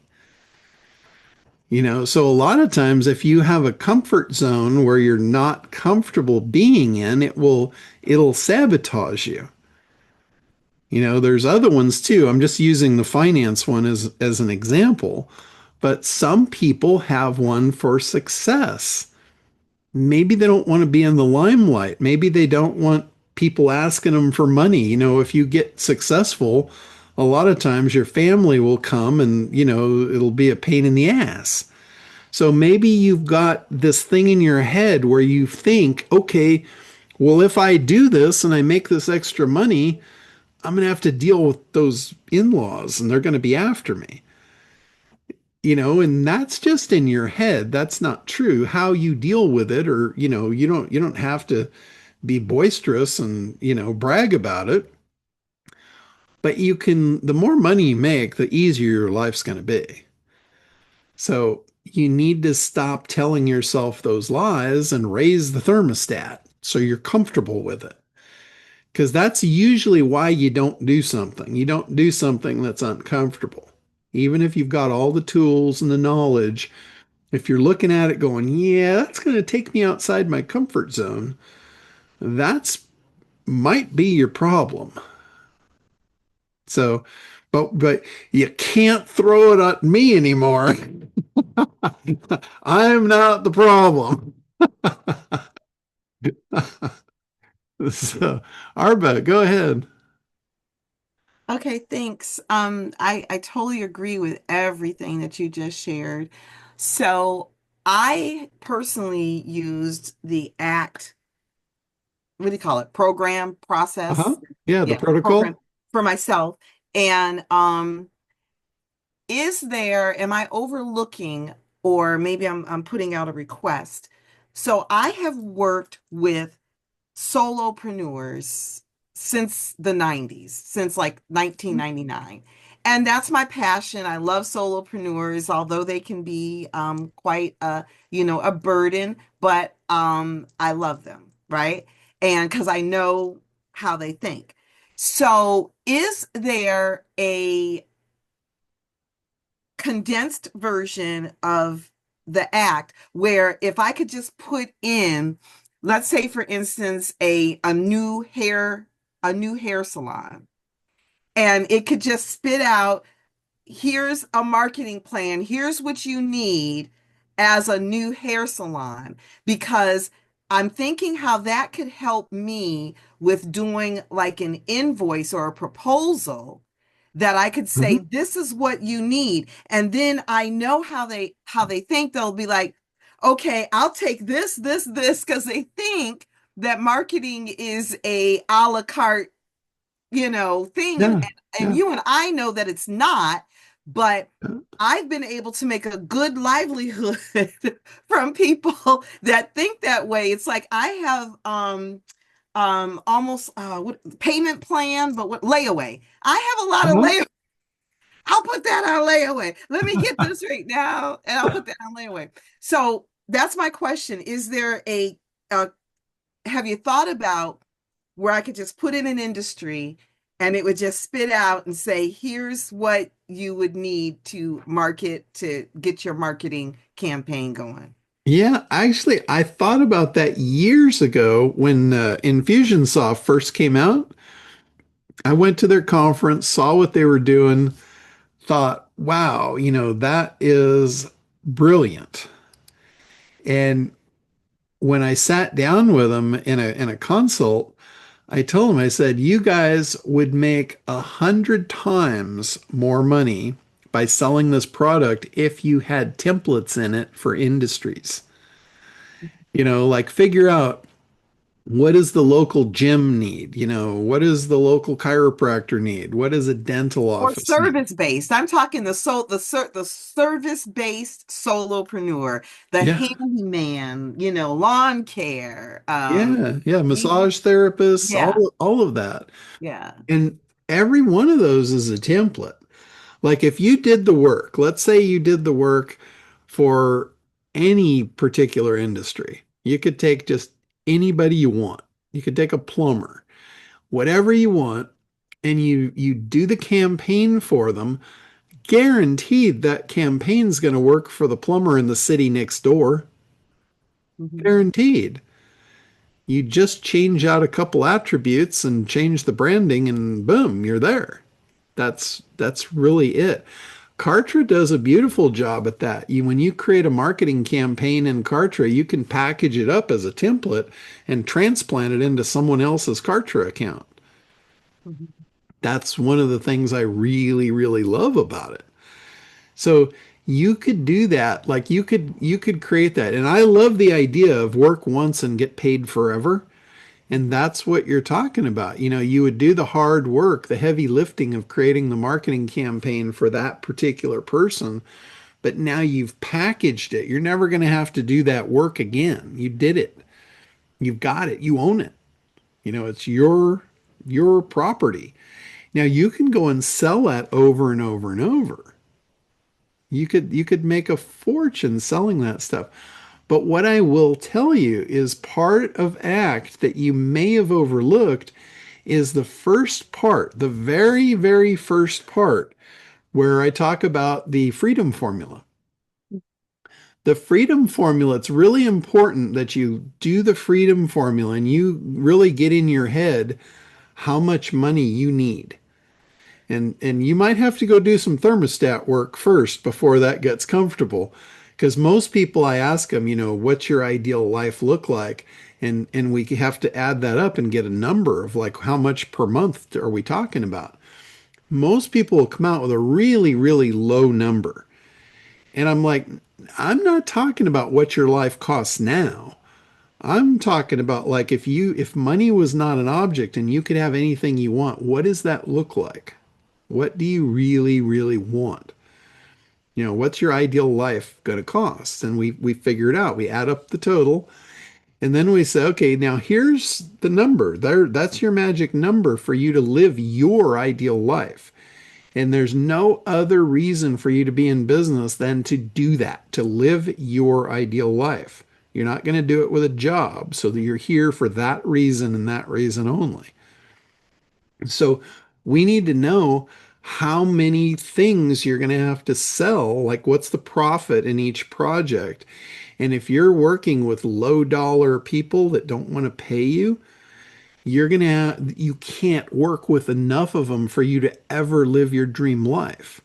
So a lot of times if you have a comfort zone where you're not comfortable being in, it'll sabotage you. There's other ones too. I'm just using the finance one as an example, but some people have one for success. Maybe they don't want to be in the limelight. Maybe they don't want people asking them for money. If you get successful, a lot of times your family will come and, it'll be a pain in the ass. So maybe you've got this thing in your head where you think, okay, well, if I do this and I make this extra money, I'm going to have to deal with those in-laws and they're going to be after me. And that's just in your head. That's not true. How you deal with it, or, you don't have to be boisterous and, brag about it. But the more money you make, the easier your life's going to be. So you need to stop telling yourself those lies and raise the thermostat so you're comfortable with it. Because that's usually why you don't do something. You don't do something that's uncomfortable. Even if you've got all the tools and the knowledge, if you're looking at it going, yeah, that's going to take me outside my comfort zone, that's might be your problem. So, but you can't throw it at me anymore. I'm not the problem. So, Arba, go ahead. Okay, thanks. I totally agree with everything that you just shared. So I personally used the ACT, what do you call it? Program, Uh-huh. process. Yeah, the Yeah, program protocol. for myself. And am I overlooking, or maybe I'm putting out a request. So I have worked with solopreneurs since the 90s, since like 1999. And that's my passion. I love solopreneurs, although they can be quite a burden, but I love them, right? And because I know how they think. So is there a condensed version of the act where if I could just put in, let's say for instance, a new hair salon, and it could just spit out, here's a marketing plan, here's what you need as a new hair salon, because I'm thinking how that could help me with doing like an invoice or a proposal, that I could say, Mhm. this is what you need. And then I know how they think. They'll be like, okay, I'll take this, because they think that marketing is a la carte, thing. And, Yeah, and yeah. you and I know that it's not, but I've been able to make a good livelihood from people that think that way. It's like I have almost what payment plan, but what layaway. I have a lot of Uh-huh. layaway. I'll put that on layaway. Let me get this right now, and I'll put that on layaway. So that's my question. Is there a have you thought about where I could just put in an industry and it would just spit out and say, here's what you would need to market, to get your marketing campaign going? Yeah, actually, I thought about that years ago when Infusionsoft first came out. I went to their conference, saw what they were doing, thought, wow, that is brilliant. And when I sat down with them in a consult, I told them, I said, you guys would make 100 times more money by selling this product if you had templates in it for industries. Like figure out what does the local gym need? What does the local chiropractor need? What does a dental Or office need? service based. I'm talking the service based solopreneur, the Yeah. handyman, lawn care. Yeah. Yeah. We Massage therapists, yeah, all of that. yeah. And every one of those is a template. Like if you did the work, let's say you did the work for any particular industry, you could take just anybody you want. You could take a plumber, whatever you want, and you do the campaign for them, guaranteed that campaign's going to work for the plumber in the city next door. Mhm. Guaranteed. You just change out a couple attributes and change the branding and boom, you're there. That's really it. Kartra does a beautiful job at that. When you create a marketing campaign in Kartra, you can package it up as a template and transplant it into someone else's Kartra account. Mhm. That's one of the things I really, really love about it. So you could do that. Like you could create that. And I love the idea of work once and get paid forever. And that's what you're talking about. You would do the hard work, the heavy lifting of creating the marketing campaign for that particular person, but now you've packaged it. You're never going to have to do that work again. You did it. You've got it. You own it. It's your property. Now you can go and sell that over and over and over. You could make a fortune selling that stuff. But what I will tell you is part of ACT that you may have overlooked is the first part, the very, very first part, where I talk about the freedom formula. The freedom formula, it's really important that you do the freedom formula and you really get in your head how much money you need. And you might have to go do some thermostat work first before that gets comfortable. Because most people I ask them, what's your ideal life look like? And we have to add that up and get a number of like how much per month are we talking about? Most people will come out with a really, really low number. And I'm like, I'm not talking about what your life costs now. I'm talking about like if money was not an object and you could have anything you want, what does that look like? What do you really, really want? What's your ideal life going to cost? And we figure it out. We add up the total, and then we say, okay, now here's the number. That's your magic number for you to live your ideal life. And there's no other reason for you to be in business than to do that, to live your ideal life. You're not going to do it with a job, so that you're here for that reason and that reason only. So we need to know how many things you're going to have to sell, like what's the profit in each project. And if you're working with low dollar people that don't want to pay you, you can't work with enough of them for you to ever live your dream life.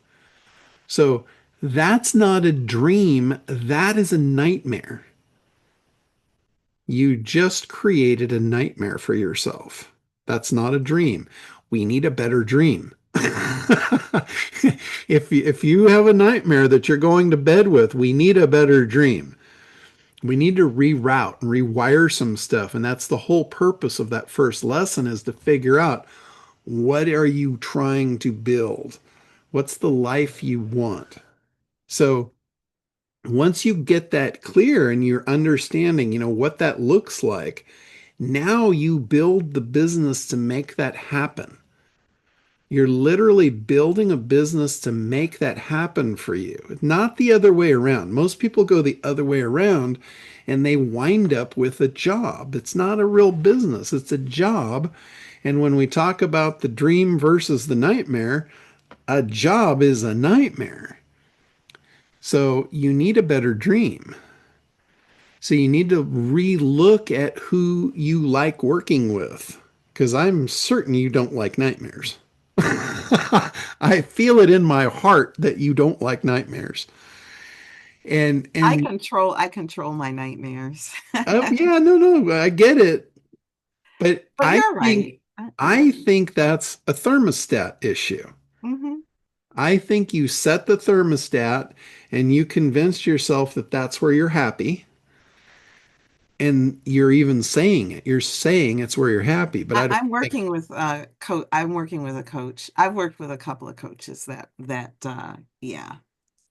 So that's not a dream, that is a nightmare. You just created a nightmare for yourself. That's not a dream. We need a better dream. If you have a nightmare that you're going to bed with, we need a better dream. We need to reroute and rewire some stuff. And that's the whole purpose of that first lesson, is to figure out, what are you trying to build? What's the life you want? So once you get that clear and you're understanding, what that looks like, now you build the business to make that happen. You're literally building a business to make that happen for you, not the other way around. Most people go the other way around and they wind up with a job. It's not a real business, it's a job. And when we talk about the dream versus the nightmare, a job is a nightmare. So you need a better dream. So you need to relook at who you like working with, because I'm certain you don't like nightmares. I feel it in my heart that you don't like nightmares. And I and control my nightmares. yeah, no, I get it, but But I you're think right. Yeah. I think that's a thermostat issue. Hmm. I think you set the thermostat and you convinced yourself that that's where you're happy. And you're even saying it. You're saying it's where you're happy, but I don't I'm think, working with a coach. I'm working with a coach. I've worked with a couple of coaches that yeah,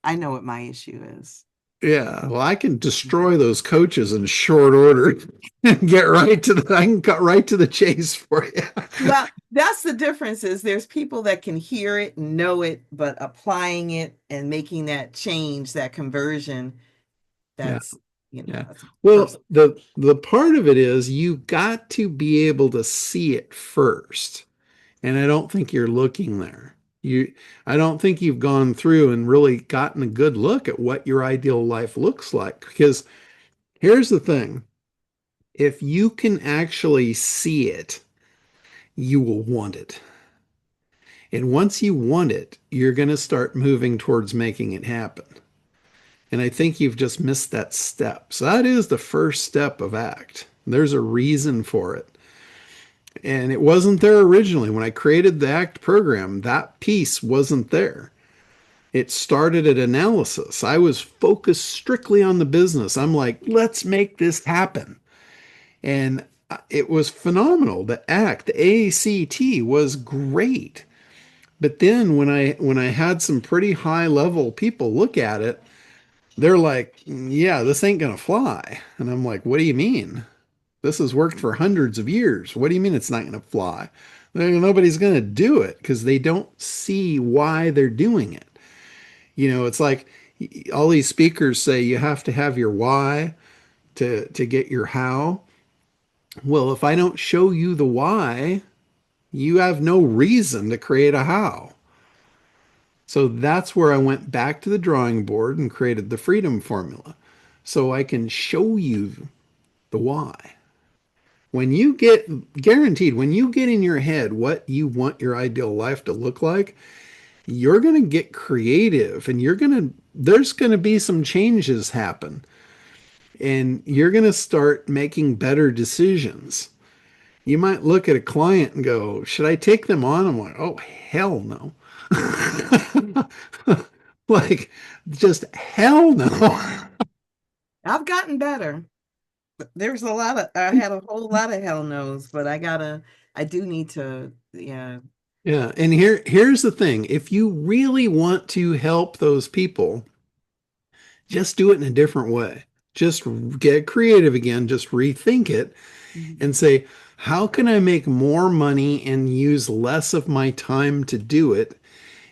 I know what my issue is. yeah, well, I can destroy those coaches in short order and get right to I can cut right to the chase for you. Well, that's the difference is there's people that can hear it, know it, but applying it and making that change, that conversion, Yeah, that's, yeah. that's Well, personal. the part of it is you got to be able to see it first. And I don't think you're looking there. I don't think you've gone through and really gotten a good look at what your ideal life looks like. Because here's the thing, if you can actually see it, you will want it. And once you want it, you're going to start moving towards making it happen. And I think you've just missed that step. So that is the first step of ACT. There's a reason for it. And it wasn't there originally. When I created the ACT program, that piece wasn't there. It started at analysis. I was focused strictly on the business. I'm like, let's make this happen. And it was phenomenal. The ACT, the ACT was great. But then when I had some pretty high level people look at it, they're like, yeah, this ain't gonna fly. And I'm like, what do you mean? This has worked for hundreds of years. What do you mean it's not gonna fly? Nobody's gonna do it because they don't see why they're doing it. It's like all these speakers say you have to have your why to get your how. Well, if I don't show you the why, you have no reason to create a how. So that's where I went back to the drawing board and created the freedom formula. So I can show you the why. When you get guaranteed, when you get in your head what you want your ideal life to look like, you're going to get creative and there's going to be some changes happen and you're going to start making better decisions. You might look at a client and go, should I take them on? I'm like, oh, hell no. Like, just hell no. I've gotten better. There's I had a whole lot of hell no's, but I do need to, yeah. Yeah. And here's the thing. If you really want to help those people, just do it in a different way. Just get creative again, just rethink it Mhm. and say, how can I make more money and use less of my time to do it?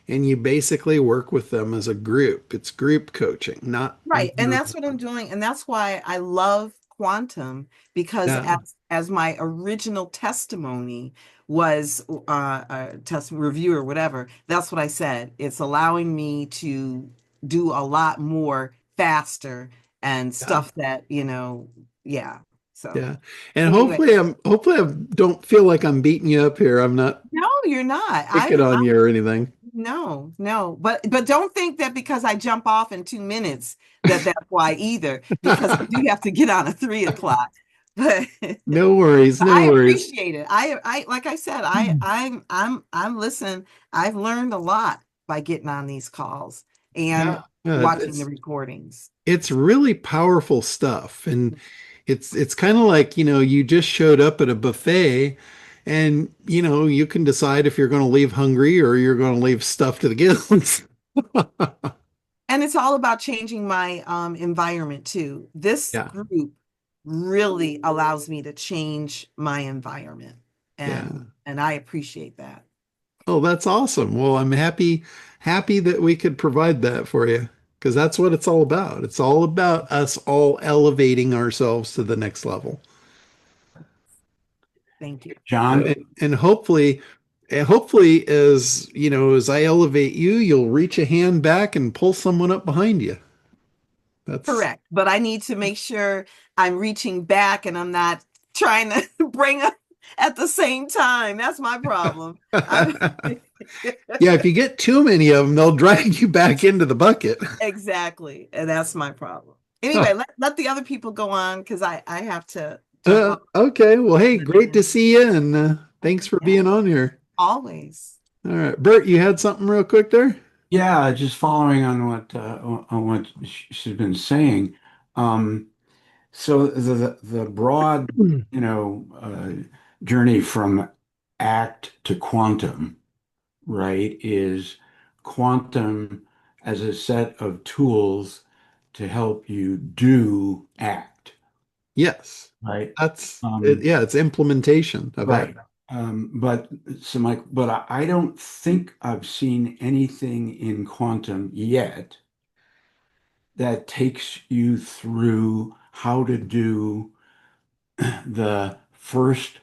And you basically work with them as a group. It's group coaching, not Right. And that's what I'm doing. And that's why I love quantum because yeah, as my original testimony was a test review or whatever, that's what I said. It's allowing me to do a lot more faster and yeah, stuff that, yeah. So yeah. And anyway, hopefully I don't feel like I'm beating you up here. I'm not no, you're not. picking on you or anything. No, no, but don't think that because I jump off in 2 minutes that's why either, because I do have to get on at 3 o'clock. But No worries, no I worries. appreciate it. I like I said, I'm listening. I've learned a lot by getting on these calls and Yeah, yeah, watching the recordings. it's really powerful stuff. And it's kind of like, you just showed up at a buffet and, you can decide if you're going to leave hungry or you're going to leave stuffed to the gills. And it's all about changing my environment too. This Yeah, group really allows me to change my environment, yeah. and I appreciate that. Oh, that's awesome. Well, I'm happy that we could provide that for you because that's what it's all about. It's all about us all elevating ourselves to the next level. Thank you. John, And hopefully as I elevate you, you'll reach a hand back and pull someone up behind you. That's Correct. But I need to make sure I'm reaching back and I'm not trying to bring up at the same time. That's my problem. yeah, if you get too many of them, they'll drag you back into the bucket. Exactly. And that's my problem. Anyway, let the other people go on because I have to jump off. Okay. Well, hey, great to see you, and thanks for being on here. Always. All right, Bert, you had something real quick there? Yeah, just following on what she's been saying. Um, so the broad, Hmm. journey from act to quantum, right, is quantum as a set of tools to help you do act, Yes. right? That's it. Um, Yeah, it's implementation of that. right. But so Mike, but I don't think I've seen anything in quantum yet that takes you through how to do the first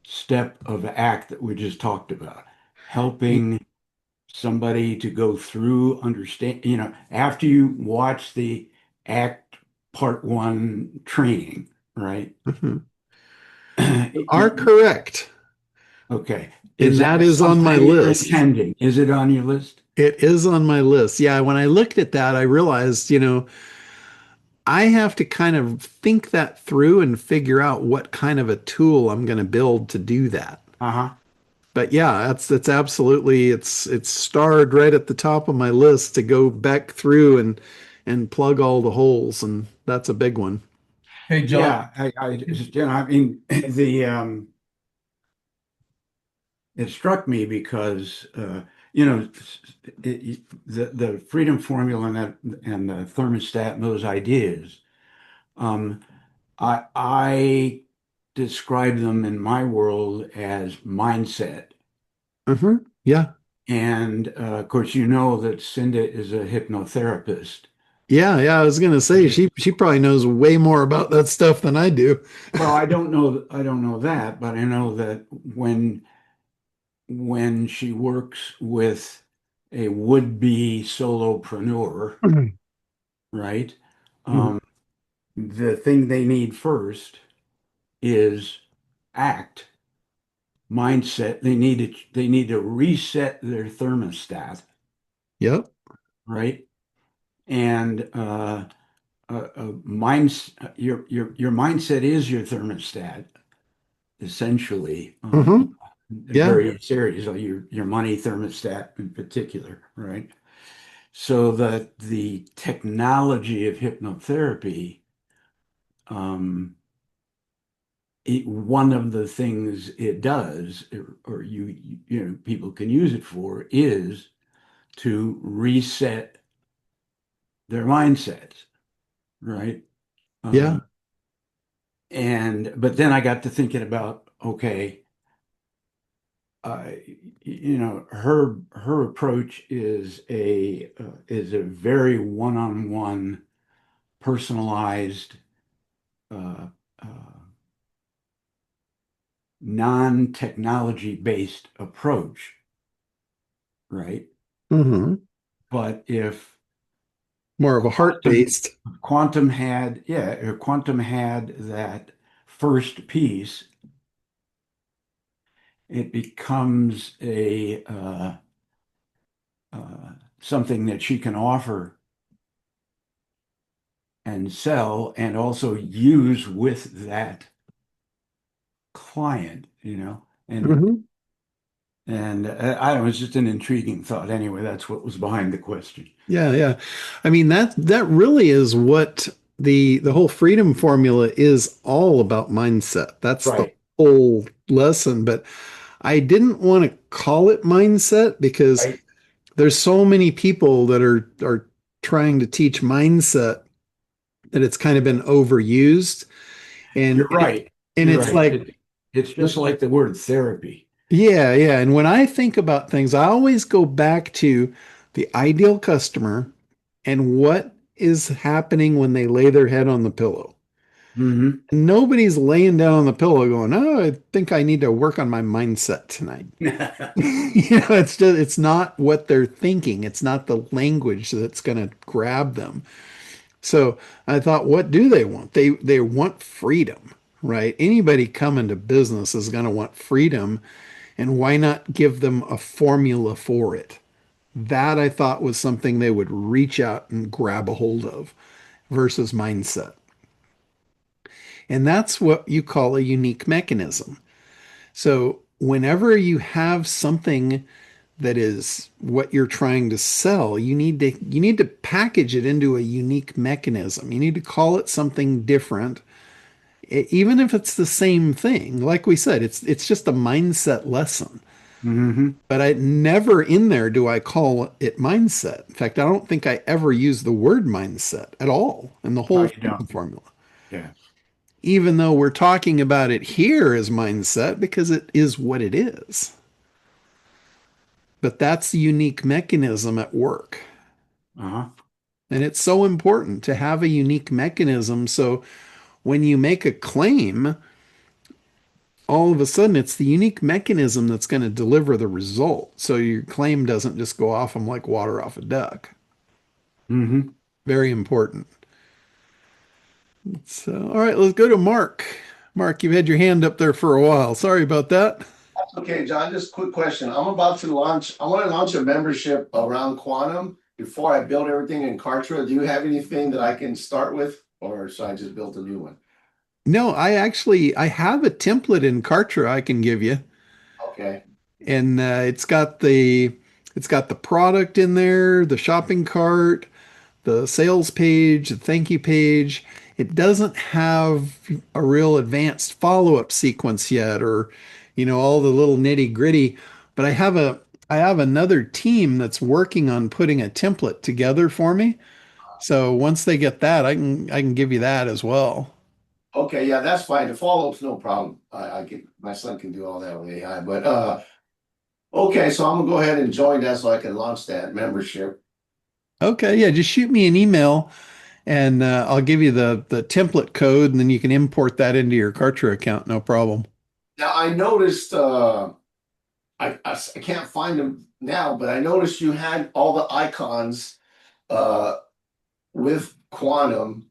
step of act that we just talked about, helping somebody to go through, understand, after you watch the act part one training, right? Mhm. Are correct. Okay. Is And that that is on my something you're list. intending? Is it on your list? It is on my list. Yeah, when I looked at that, I realized, I have to kind of think that through and figure out what kind of a tool I'm going to build to do that. Uh-huh. But yeah, that's absolutely it's starred right at the top of my list to go back through and plug all the holes, and that's a big one. Hey, John. Yeah, I mean, it struck me because you know the freedom formula and the thermostat and those ideas. Um, I describe them in my world as mindset, Yeah. and of course you know that Cinda is a hypnotherapist. Yeah, yeah, I was gonna say she probably knows way more about that stuff than I do. Well, I don't know that, but I know that when she works with a would-be solopreneur, Mhm. right? Mhm. Um, the thing they need first is act, mindset. They need to reset their thermostat, Yep. right? And minds your mindset is your thermostat, essentially. Hmm. Yeah. Various areas, or your money thermostat in particular, right? So that the technology of hypnotherapy, um, one of the things it does, or people can use it for, is to reset their mindsets, right? Yeah. Um, and but then I got to thinking about, okay, uh, her approach is a very one-on-one, personalized, uh, uh, non-technology based approach, right? Hmm. But if More of a quantum heart-based. quantum had that first piece, it becomes a something that she can offer and sell and also use with that client, and Hmm. I don't know, it's just an intriguing thought. Anyway, that's what was behind the question. Yeah, yeah. I mean that really is what the whole freedom formula is all about mindset. That's the Right, whole lesson. But I didn't want to call it mindset because right. there's so many people that are trying to teach mindset that it's kind of been overused. And You're right. and You're it's right. like, It's just like the word therapy. yeah, yeah. And when I think about things, I always go back to the ideal customer and what is happening when they lay their head on the pillow. Hmm. Nobody's laying down on the pillow going, "Oh, I think I need to work on my mindset tonight." It's not what they're thinking. It's not the language that's going to grab them. So I thought, what do they want? They want freedom, right? Anybody coming to business is going to want freedom, and why not give them a formula for it? That I thought was something they would reach out and grab a hold of versus mindset. And that's what you call a unique mechanism. So whenever you have something that is what you're trying to sell. You need to package it into a unique mechanism. You need to call it something different, even if it's the same thing. Like we said, it's just a mindset lesson. Hmm. But I never in there do I call it mindset. In fact, I don't think I ever use the word mindset at all in the No, whole you don't. formula. Yeah. Even though we're talking about it here as mindset because it is what it is. But that's the unique mechanism at work. Uh-huh. And it's so important to have a unique mechanism. So when you make a claim, all of a sudden it's the unique mechanism that's going to deliver the result. So your claim doesn't just go off them like water off a duck. Hmm. Very important. So, all right, let's go to Mark. Mark, you've had your hand up there for a while. Sorry about that. That's okay, John. Just a quick question. I want to launch a membership around Quantum before I build everything in Kartra. Do you have anything that I can start with, or should I just build a new one? No, I have a template in Kartra I can give you, Okay. and it's got the product in there, the shopping cart, the sales page, the thank you page. It doesn't have a real advanced follow-up sequence yet, or all the little nitty-gritty. But I have another team that's working on putting a template together for me. So once they get that, I can give you that as well. Okay, yeah, that's fine. The follow-up's no problem. I can, my son can do all that with AI, but okay, so I'm gonna go ahead and join that so I can launch that membership. Okay, yeah, just shoot me an email and I'll give you the template code, and then you can import that into your Kartra account, no problem. Now I noticed I can't find them now, but I noticed you had all the icons uh with Quantum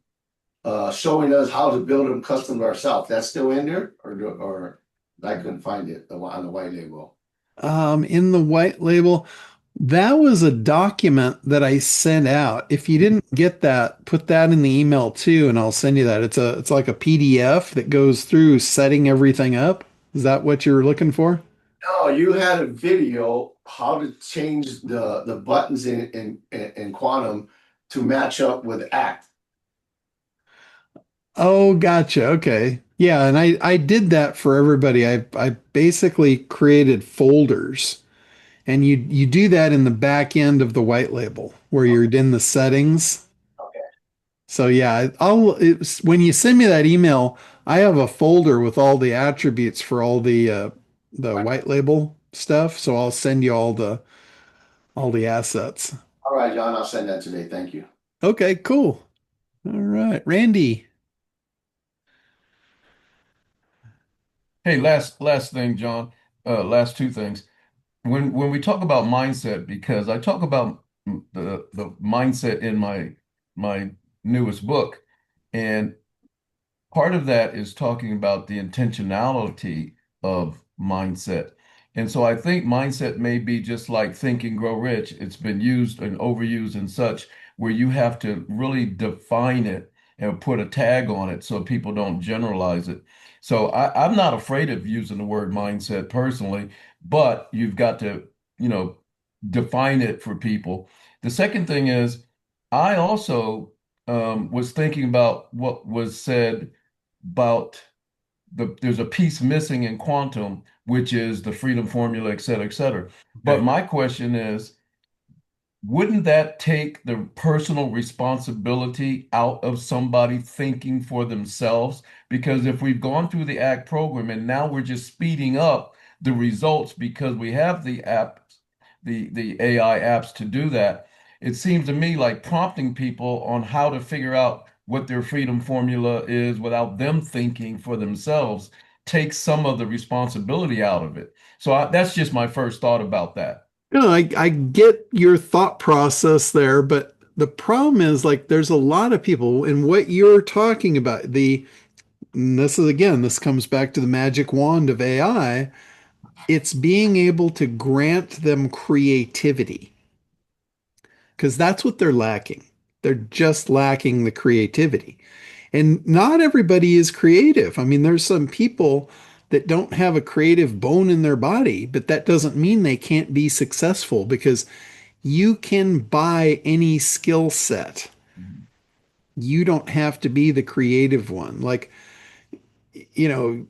showing us how to build them custom ourselves. That's still in there, or I couldn't find it on the white label. In the white label, that was a document that I sent out. If you didn't get that, put that in the email too, and I'll send you that. It's like a PDF that goes through setting everything up. Is that what you're looking for? No, you had a video how to change the buttons in Quantum to match up with Act. Oh, gotcha. Okay. Yeah, and I did that for everybody. I basically created folders. And you do that in the back end of the white label where you're in the settings. Okay. So yeah, when you send me that email, I have a folder with all the attributes for all the white label stuff. So I'll send you all the assets. All right, John, I'll send that today. Thank you. Okay, cool. All right, Randy. Hey, last thing, John. Last two things. When we talk about mindset, because I talk about the mindset in my newest book, and part of that is talking about the intentionality of mindset. And so I think mindset may be just like Think and Grow Rich. It's been used and overused and such, where you have to really define it and put a tag on it so people don't generalize it. So I'm not afraid of using the word mindset personally, but you've got to, you know, define it for people. The second thing is, I also was thinking about what was said about there's a piece missing in quantum, which is the freedom formula, et cetera, et cetera. But Okay. my question is, wouldn't that take the personal responsibility out of somebody thinking for themselves? Because if we've gone through the ACT program and now we're just speeding up the results because we have the apps, the AI apps to do that, it seems to me like prompting people on how to figure out what their freedom formula is without them thinking for themselves takes some of the responsibility out of it. So that's just my first thought about that. No, I get your thought process there, but the problem is like there's a lot of people, and what you're talking about, and this is again, this comes back to the magic wand of AI. It's being able to grant them creativity because that's what they're lacking. They're just lacking the creativity. And not everybody is creative. I mean, there's some people that don't have a creative bone in their body, but that doesn't mean they can't be successful because you can buy any skill set. You don't have to be the creative one. Like,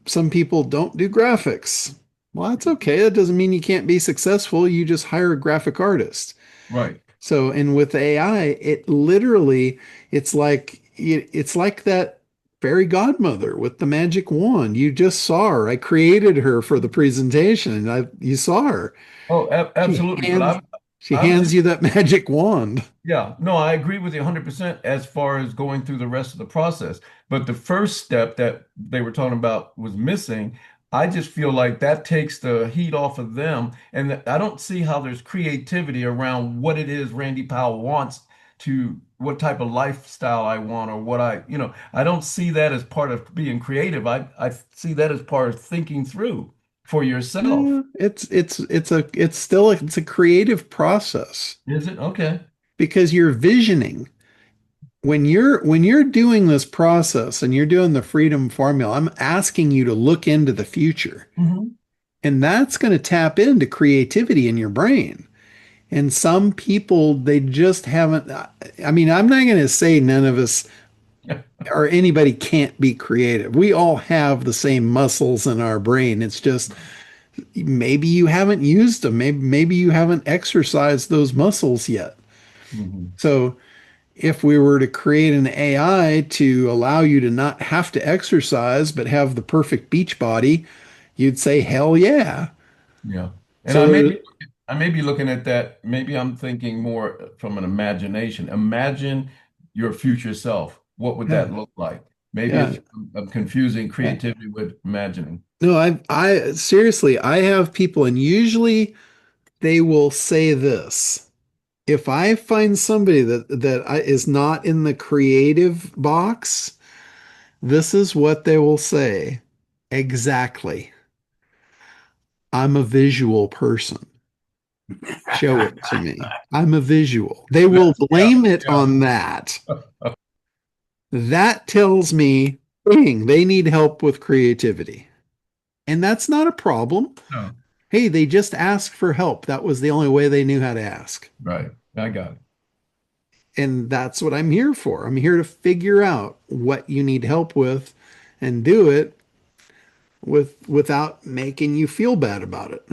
some people don't do graphics. Well, that's okay. That doesn't mean you can't be successful. You just hire a graphic artist. Right. So, and with AI, it literally, it's like that fairy godmother with the magic wand. You just saw her. I created her for the presentation, and you saw her. Oh, She absolutely. But hands she I'm hands you that magic wand. Yeah, no, I agree with you 100% as far as going through the rest of the process. But the first step that they were talking about was missing. I just feel like that takes the heat off of them. And I don't see how there's creativity around what it is Randy Powell wants to, what type of lifestyle I want or I don't see that as part of being creative. I see that as part of thinking through for yourself. Yeah, it's a creative process Is it? Okay. because you're visioning. When you're doing this process and you're doing the freedom formula, I'm asking you to look into the future. Hmm. And that's going to tap into creativity in your brain. And some people, they just haven't. I mean, I'm not going to say none of us or anybody can't be creative. We all have the same muscles in our brain. It's just maybe you haven't used them. Maybe you haven't exercised those muscles yet. Hmm. So if we were to create an AI to allow you to not have to exercise but have the perfect beach body, you'd say, hell yeah. Yeah. And So I may be looking at that. Maybe I'm thinking more from an imagination. Imagine your future self. What would yeah, that look like? Maybe yeah, I'm confusing yeah. creativity with imagining. No, I seriously, I have people, and usually they will say this. If I find somebody is not in the creative box, this is what they will say. Exactly. I'm a visual person. Show it to me. I'm a visual. They will Yeah, blame it yeah. on that. That tells me, dang, they need help with creativity. And that's not a problem. No, Hey, they just asked for help. That was the only way they knew how to ask. right. I got it. And that's what I'm here for. I'm here to figure out what you need help with and do it without making you feel bad about it.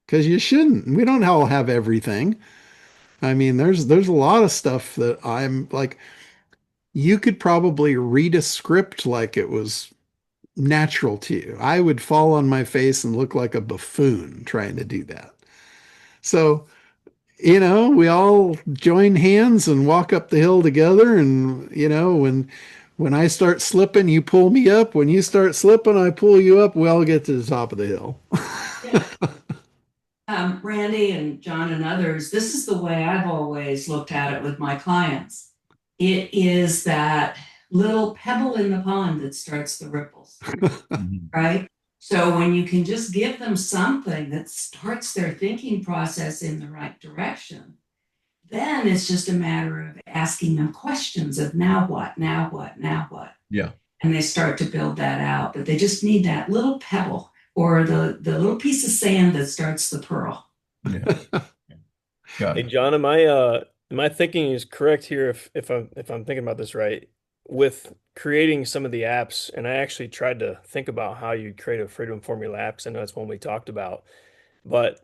Because you shouldn't. We don't all have everything. I mean, there's a lot of stuff that I'm like, you could probably read a script like it was natural to you. I would fall on my face and look like a buffoon trying to do that. So, we all join hands and walk up the hill together. And, when I start slipping, you pull me up. When you start slipping, I pull you up. We all get to the top of the hill. Yeah. Randy and John and others, this is the way I've always looked at it with my clients. It is that little pebble in the pond that starts the ripples, Mhm. right? So when you can just give them something that starts their thinking process in the right direction, then it's just a matter of asking them questions of now what, now what, now what. Yeah. And they start to build that out. But they just need that little pebble or the little piece of sand that starts the pearl. Yeah. Got Hey it. John, am I thinking is correct here if I'm thinking about this right? With creating some of the apps, and I actually tried to think about how you create a Freedom Formula app, 'cause I know that's one we talked about, but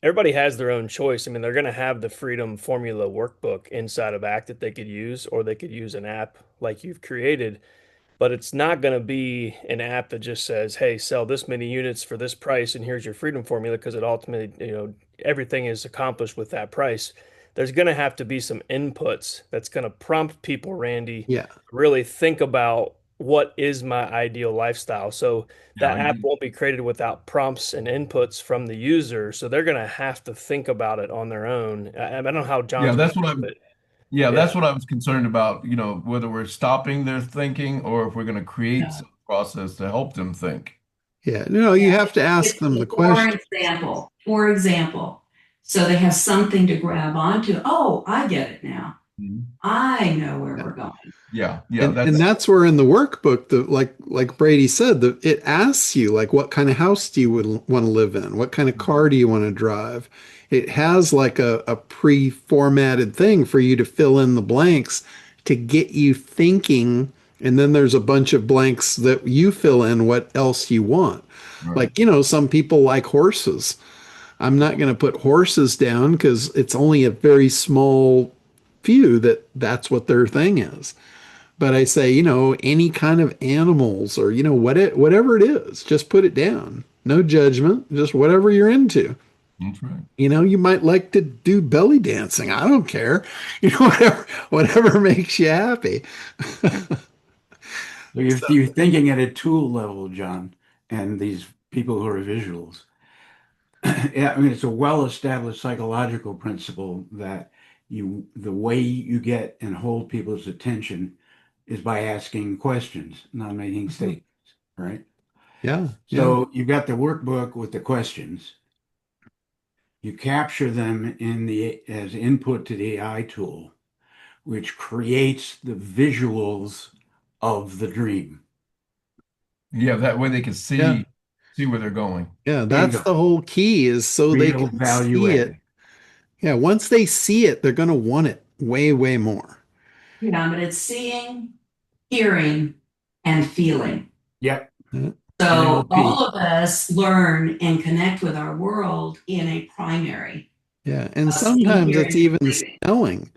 everybody has their own choice. I mean, they're going to have the Freedom Formula workbook inside of Act that they could use, or they could use an app like you've created, but it's not going to be an app that just says, "Hey, sell this many units for this price, and here's your freedom formula," because it ultimately, everything is accomplished with that price. There's going to have to be some inputs that's going to prompt people, Randy, Yeah. to really think about what is my ideal lifestyle. So Yeah, that I app agree. won't be created without prompts and inputs from the user. So they're going to have to think about it on their own. I don't know how Yeah, John's going to do it. Yeah. that's what I was concerned about, whether we're stopping their thinking or if we're going to create Yeah. some process to help them think. Yeah. No, you have to ask them the question. For example, so they have something to grab onto. Oh, I get it now. I know where we're going. Yeah, And that's that's where in the workbook, the like Brady said, it asks you like what kind of house do you would want to live in? What kind of car do you want to drive? It has like a pre-formatted thing for you to fill in the blanks to get you thinking. And then there's a bunch of blanks that you fill in what else you want. right. Like, you know, some people like horses. I'm not going to put horses down because it's only a very small few that's what their thing is. But I say, you know, any kind of animals or, you know, whatever it is, just put it down. No judgment, just whatever you're into. That's right. You know, you might like to do belly dancing. I don't care. You know, whatever makes you happy. So you're thinking at a tool level, John, and these people who are visuals. Yeah, I mean, it's a well-established psychological principle that the way you get and hold people's attention is by asking questions, not making statements, right? Yeah, yeah, So you've got the workbook with the questions. You capture them as input to the AI tool, which creates the visuals of the dream. Yeah, that way they can yeah, see where they're going. yeah. That's Bingo. the whole key is so they Real can value see it. added. Yeah, once they see it, they're going to want it way, way more. Yeah, but it's seeing, hearing, and feeling. Yep. Yeah, So NLP. all of us learn and connect with our world in a primary. yeah. And Seeing, sometimes it's hearing, and even breathing. smelling.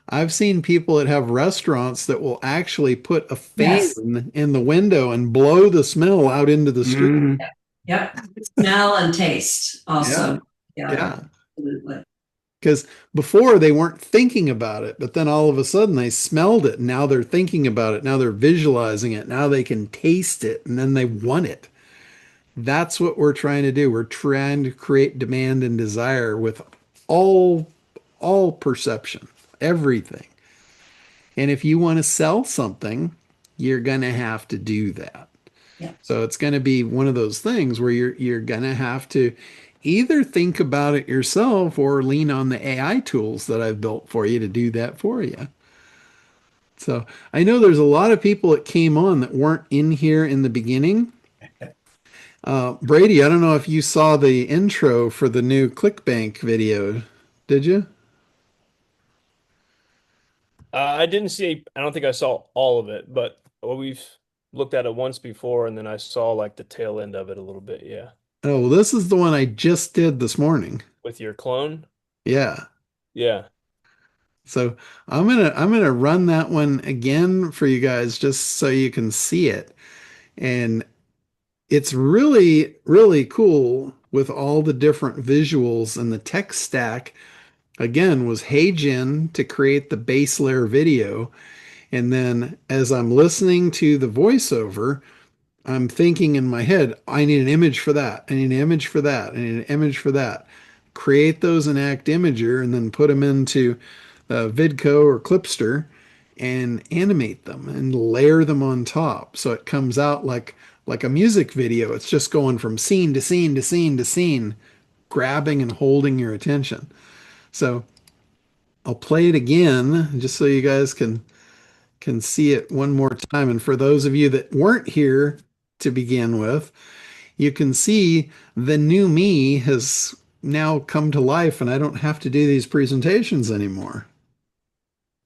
I've seen people that have restaurants that will actually put a Yes. fan in the window and blow the smell out into the street. Mhm. Yep. Smell and taste also. Yeah, Yeah, yeah. absolutely. Because before they weren't thinking about it, but then all of a sudden they smelled it. And now they're thinking about it. Now they're visualizing it. Now they can taste it and then they want it. That's what we're trying to do. We're trying to create demand and desire with all all perception, everything. And if you want to sell something, you're going to have to do that. Yeah. So it's going to be one of those things where you're going to have to either think about it yourself or lean on the AI tools that I've built for you to do that for you. So I know there's a lot of people that came on that weren't in here in the beginning. Brady, I don't know if you saw the intro for the new ClickBank video. Did you? I didn't see, I don't think I saw all of it, but we've looked at it once before and then I saw like the tail end of it a little bit. Yeah. Oh, well, this is the one I just did this morning. With your clone. Yeah. Yeah. So I'm gonna run that one again for you guys just so you can see it. And it's really, really cool with all the different visuals and the tech stack. Again, was HeyGen to create the base layer video. And then as I'm listening to the voiceover, I'm thinking in my head, I need an image for that. I need an image for that. I need an image for that. Create those in Act Imager and then put them into Vidco or Clipster and animate them and layer them on top. So it comes out like a music video. It's just going from scene to scene to scene to scene, grabbing and holding your attention. So I'll play it again just so you guys can see it one more time. And for those of you that weren't here to begin with, you can see the new me has now come to life and I don't have to do these presentations anymore.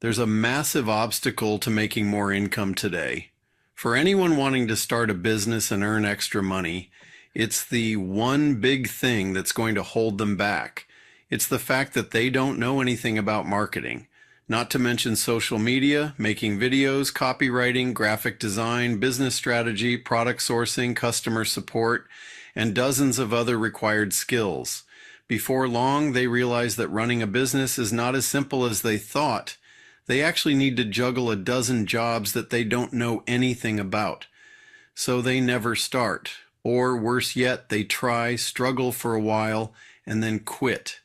There's a massive obstacle to making more income today. For anyone wanting to start a business and earn extra money, it's the one big thing that's going to hold them back. It's the fact that they don't know anything about marketing, not to mention social media, making videos, copywriting, graphic design, business strategy, product sourcing, customer support, and dozens of other required skills. Before long, they realize that running a business is not as simple as they thought. They actually need to juggle a dozen jobs that they don't know anything about. So they never start. Or worse yet, they try, struggle for a while, and then quit.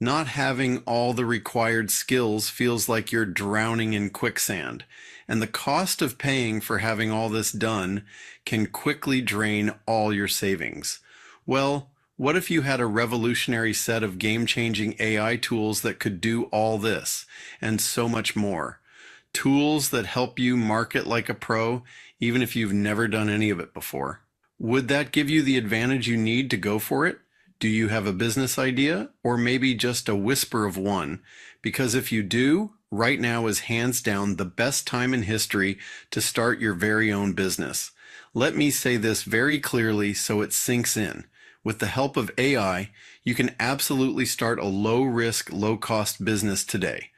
Not having all the required skills feels like you're drowning in quicksand, and the cost of paying for having all this done can quickly drain all your savings. Well, What if you had a revolutionary set of game-changing AI tools that could do all this and so much more? Tools that help you market like a pro, even if you've never done any of it before. Would that give you the advantage you need to go for it? Do you have a business idea, or maybe just a whisper of one? Because if you do, right now is hands down the best time in history to start your very own business. Let me say this very clearly so it sinks in. With the help of AI, you can absolutely start a low-risk, low-cost business today,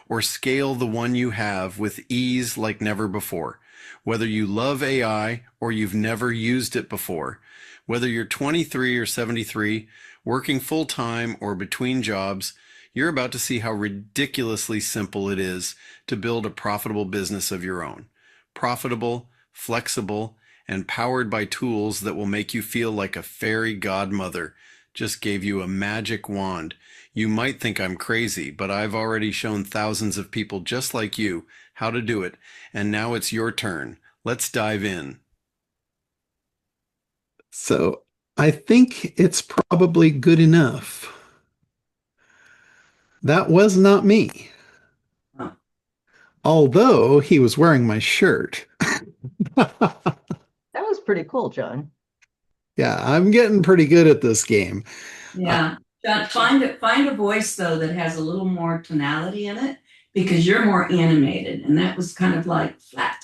or scale the one you have with ease like never before. Whether you love AI or you've never used it before, whether you're 23 or 73, working full-time or between jobs, you're about to see how ridiculously simple it is to build a profitable business of your own. Profitable, flexible, and powered by tools that will make you feel like a fairy godmother just gave you a magic wand. You might think I'm crazy, but I've already shown thousands of people just like you how to do it, and now it's your turn. Let's dive in. So I think it's probably good enough. That was not me. Huh. Although he was wearing my shirt. That was pretty cool, John. Yeah, I'm getting pretty good at this game. Yeah. John, find a voice though that has a little more tonality in it because you're more animated, and that was kind of like flat.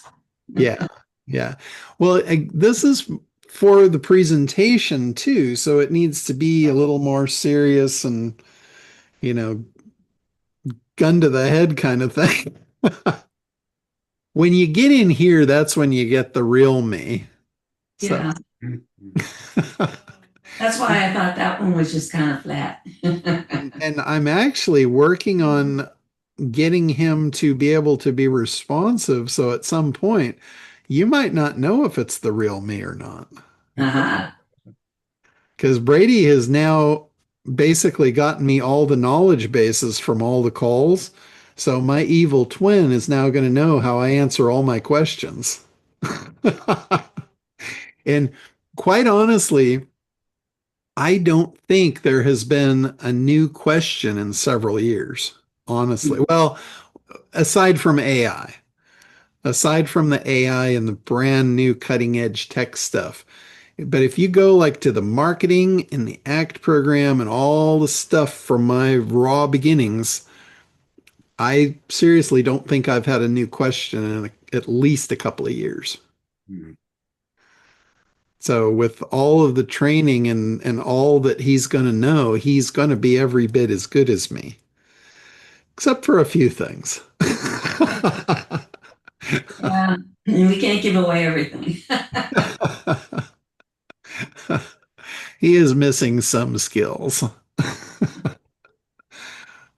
Yeah, yeah. Well, this is for the presentation too, so it needs to be a little more serious and, you know, gun to the head kind of thing. When you get in here, that's when you get the real me. So. Yeah. That's why I thought that one was just kind of flat. And I'm actually working on getting him to be able to be responsive. So at some point, you might not know if it's the real me or not. Uh-huh. Because Brady has now basically gotten me all the knowledge bases from all the calls. So my evil twin is now going to know how I answer all my questions. And quite honestly, I don't think there has been a new question in several years, honestly. Well, aside from AI, aside from the AI and the brand new cutting edge tech stuff. But if you go like to the marketing and the ACT program and all the stuff from my raw beginnings, I seriously don't think I've had a new question in at least a couple of years. Hmm. So with all of the training and all that he's going to know, he's going to be every bit as good as me, except for a few things. Yeah, and we can't give away everything. He is missing some skills.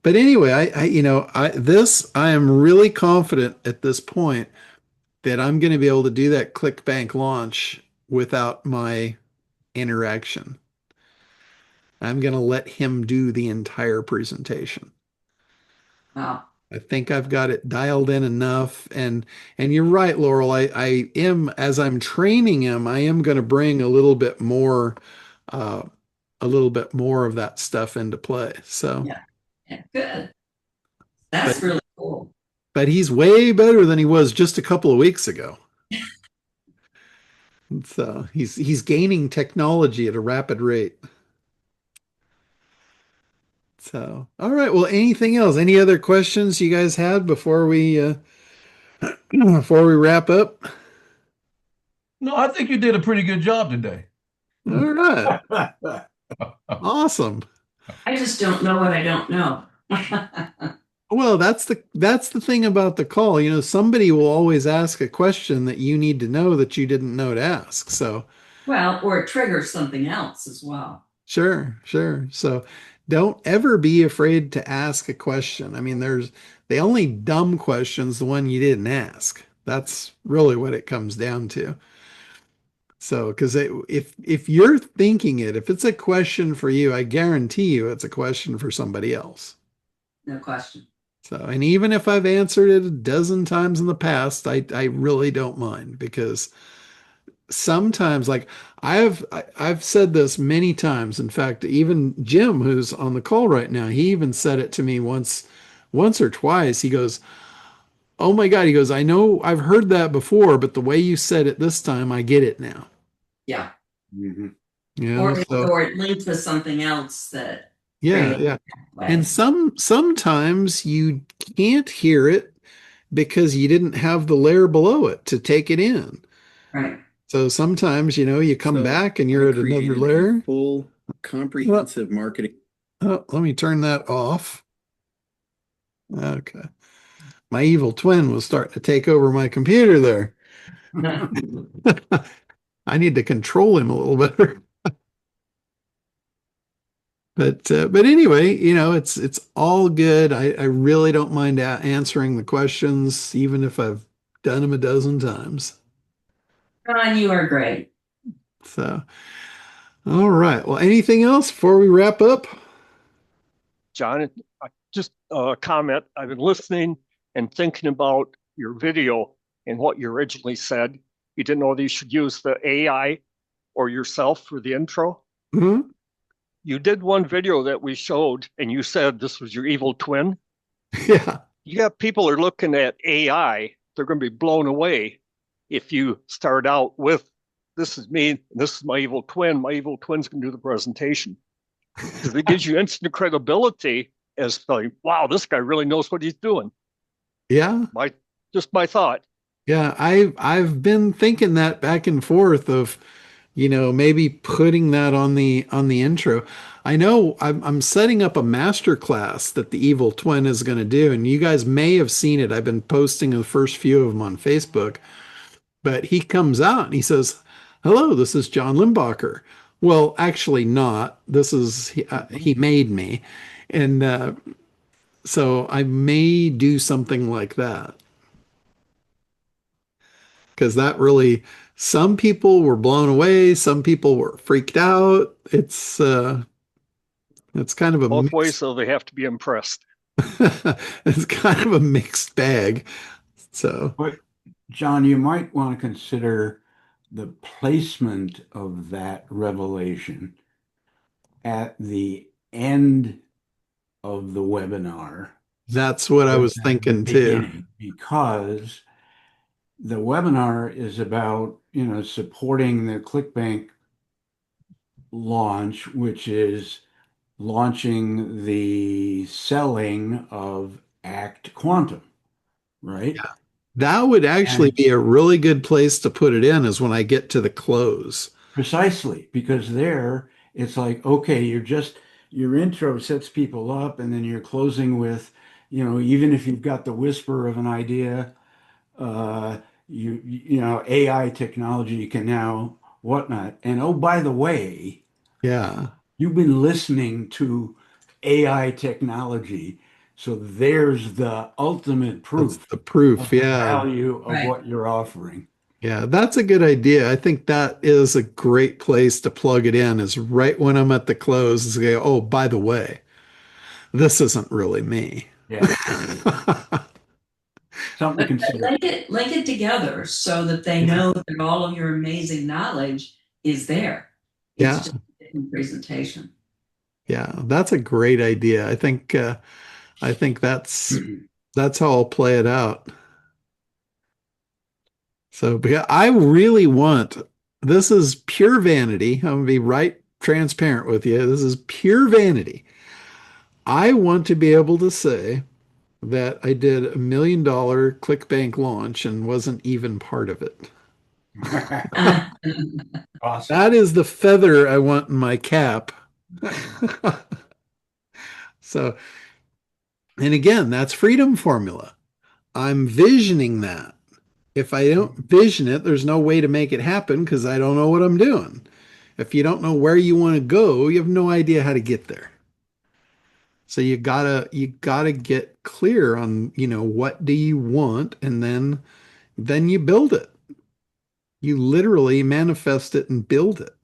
But anyway, I am really confident at this point that I'm going to be able to do that ClickBank launch without my interaction. I'm going to let him do the entire presentation. Wow. I think I've got it dialed in enough. And you're right, Laurel. I am, as I'm training him, I am going to bring uh, a little bit more of that stuff into play. So, Yeah, good. That's really cool. but he's way better than he was just a couple of weeks ago. So he's gaining technology at a rapid rate. So, all right. Well, anything else? Any other questions you guys had before we before we wrap up? No, I think you did a pretty good job today. All right. Awesome. I just don't know what I don't know. Well, that's the thing about the call. You know, somebody will always ask a question that you need to know that you didn't know to ask. So, Well, or it triggers something else as well. sure, sure. So, don't ever be afraid to ask a question. I mean, there's the only dumb question's the one you didn't ask. That's really what it comes down to. So, because if you're thinking it, if it's a question for you, I guarantee you it's a question for somebody else. No question. So, and even if I've answered it a dozen times in the past, I really don't mind because sometimes, like I've said this many times. In fact, even Jim, who's on the call right now, he even said it to me once or twice. He goes, "Oh my God," he goes, "I know I've heard that before, but the way you said it this time, I get it now." Yeah. Mhm. You know, Or so or it linked to something else that yeah, created yeah. that And way. sometimes you can't hear it because you didn't have the layer below it to take it in. Right. So sometimes, you come So back and I you're at another created a layer. full comprehensive marketing. Oh, let me turn that off. Okay. My evil twin was starting to take over my computer there. I need to control him a little better. But anyway, it's all good. I really don't mind answering the questions, even if I've done them a dozen times. Ron, you are great. So, all right. Well, anything else before we wrap up? John, just a comment. I've been listening and thinking about your video and what you originally said. You didn't know whether you should use the AI or yourself for the intro. Mhm. You did one video that we showed, and you said this was your evil twin. Yeah. You have people are looking at AI, they're going to be blown away if you start out with this is me, this is my evil twin. My evil twin's going to do the presentation because it gives you instant credibility as like, wow, this guy really knows what he's doing. Yeah. My thought. Yeah. I've been thinking that back and forth of, maybe putting that on the intro. I know I'm setting up a master class that the evil twin is going to do, and you guys may have seen it. I've been posting the first few of them on Facebook, but he comes out and he says, "Hello, this is John Limbacher." Well, actually not. This is he made me, and so I may do something like that because that really, some people were blown away, some people were freaked out. It's kind of a Both ways, mixed, so they have to be impressed. it's kind of a mixed bag. So, But John, you might want to consider the placement of that revelation at the end of the webinar that's what I rather was than the thinking too. beginning, because the webinar is about, supporting the ClickBank launch, which is launching the selling of Act Quantum, right? That would actually And be a really good place to put it in is when I get to the close. precisely, because there it's like, okay, your intro sets people up, and then you're closing with, even if you've got the whisper of an idea, uh, AI technology can now whatnot. And oh, by the way, Yeah, you've been listening to AI technology, so there's the ultimate that's proof the proof. of the Yeah. value of Right. what you're offering. Yeah, that's a good idea. I think that is a great place to plug it in is right when I'm at the close is go, oh, by the way, this isn't really me. Yeah, something to But consider. link it together so that they Yeah. know that all of your amazing knowledge is there. It's Yeah. just a different presentation. Yeah, that's a great idea. I think that's how I'll play it out. So, because I really want, this is pure vanity. I'm gonna be right transparent with you. This is pure vanity. I want to be able to say that I did $1 million ClickBank launch and wasn't even part of it. Awesome. That is the feather I want in my cap. So, and again, that's freedom formula. I'm visioning that. If I don't vision it, there's no way to make it happen because I don't know what I'm doing. If you don't know where you want to go, you have no idea how to get there. So you gotta get clear on, what do you want, and then you build it. You literally manifest it and build it.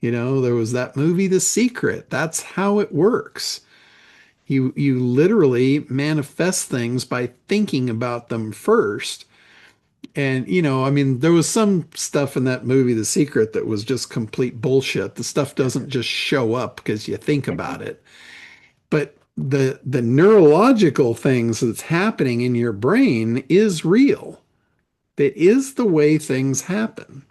There was that movie, The Secret. That's how it works. You literally manifest things by thinking about them first, And, I mean, there was some stuff in that movie, The Secret, that was just complete bullshit. The stuff doesn't just show up because you think about it. But the neurological things that's happening in your brain is real. That is the way things happen.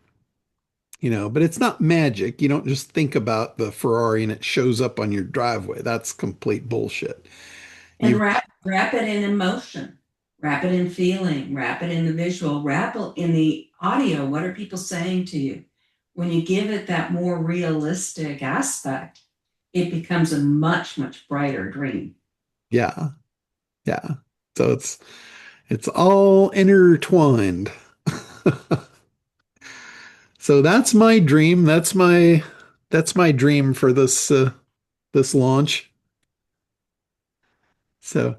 But it's not magic. You don't just think about the Ferrari and it shows up on your driveway. That's complete bullshit. And You, wrap it in emotion, wrap it in feeling, wrap it in the visual, wrap it in the audio. What are people saying to you? When you give it that more realistic aspect, it becomes a much, much brighter dream. yeah, yeah. So it's all intertwined. So that's my dream. That's my dream for this launch. So,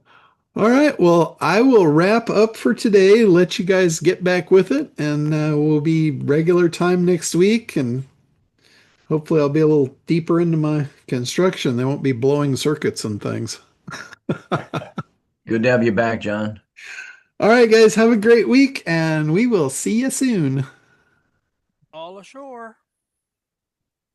all right. Well, I will wrap up for today. Let you guys get back with it, and we'll be regular time next week. And hopefully, I'll be a little deeper into my construction. They won't be blowing circuits and things. Good to have you back, John. All right, guys. Have a great week, and we will see you soon. All ashore.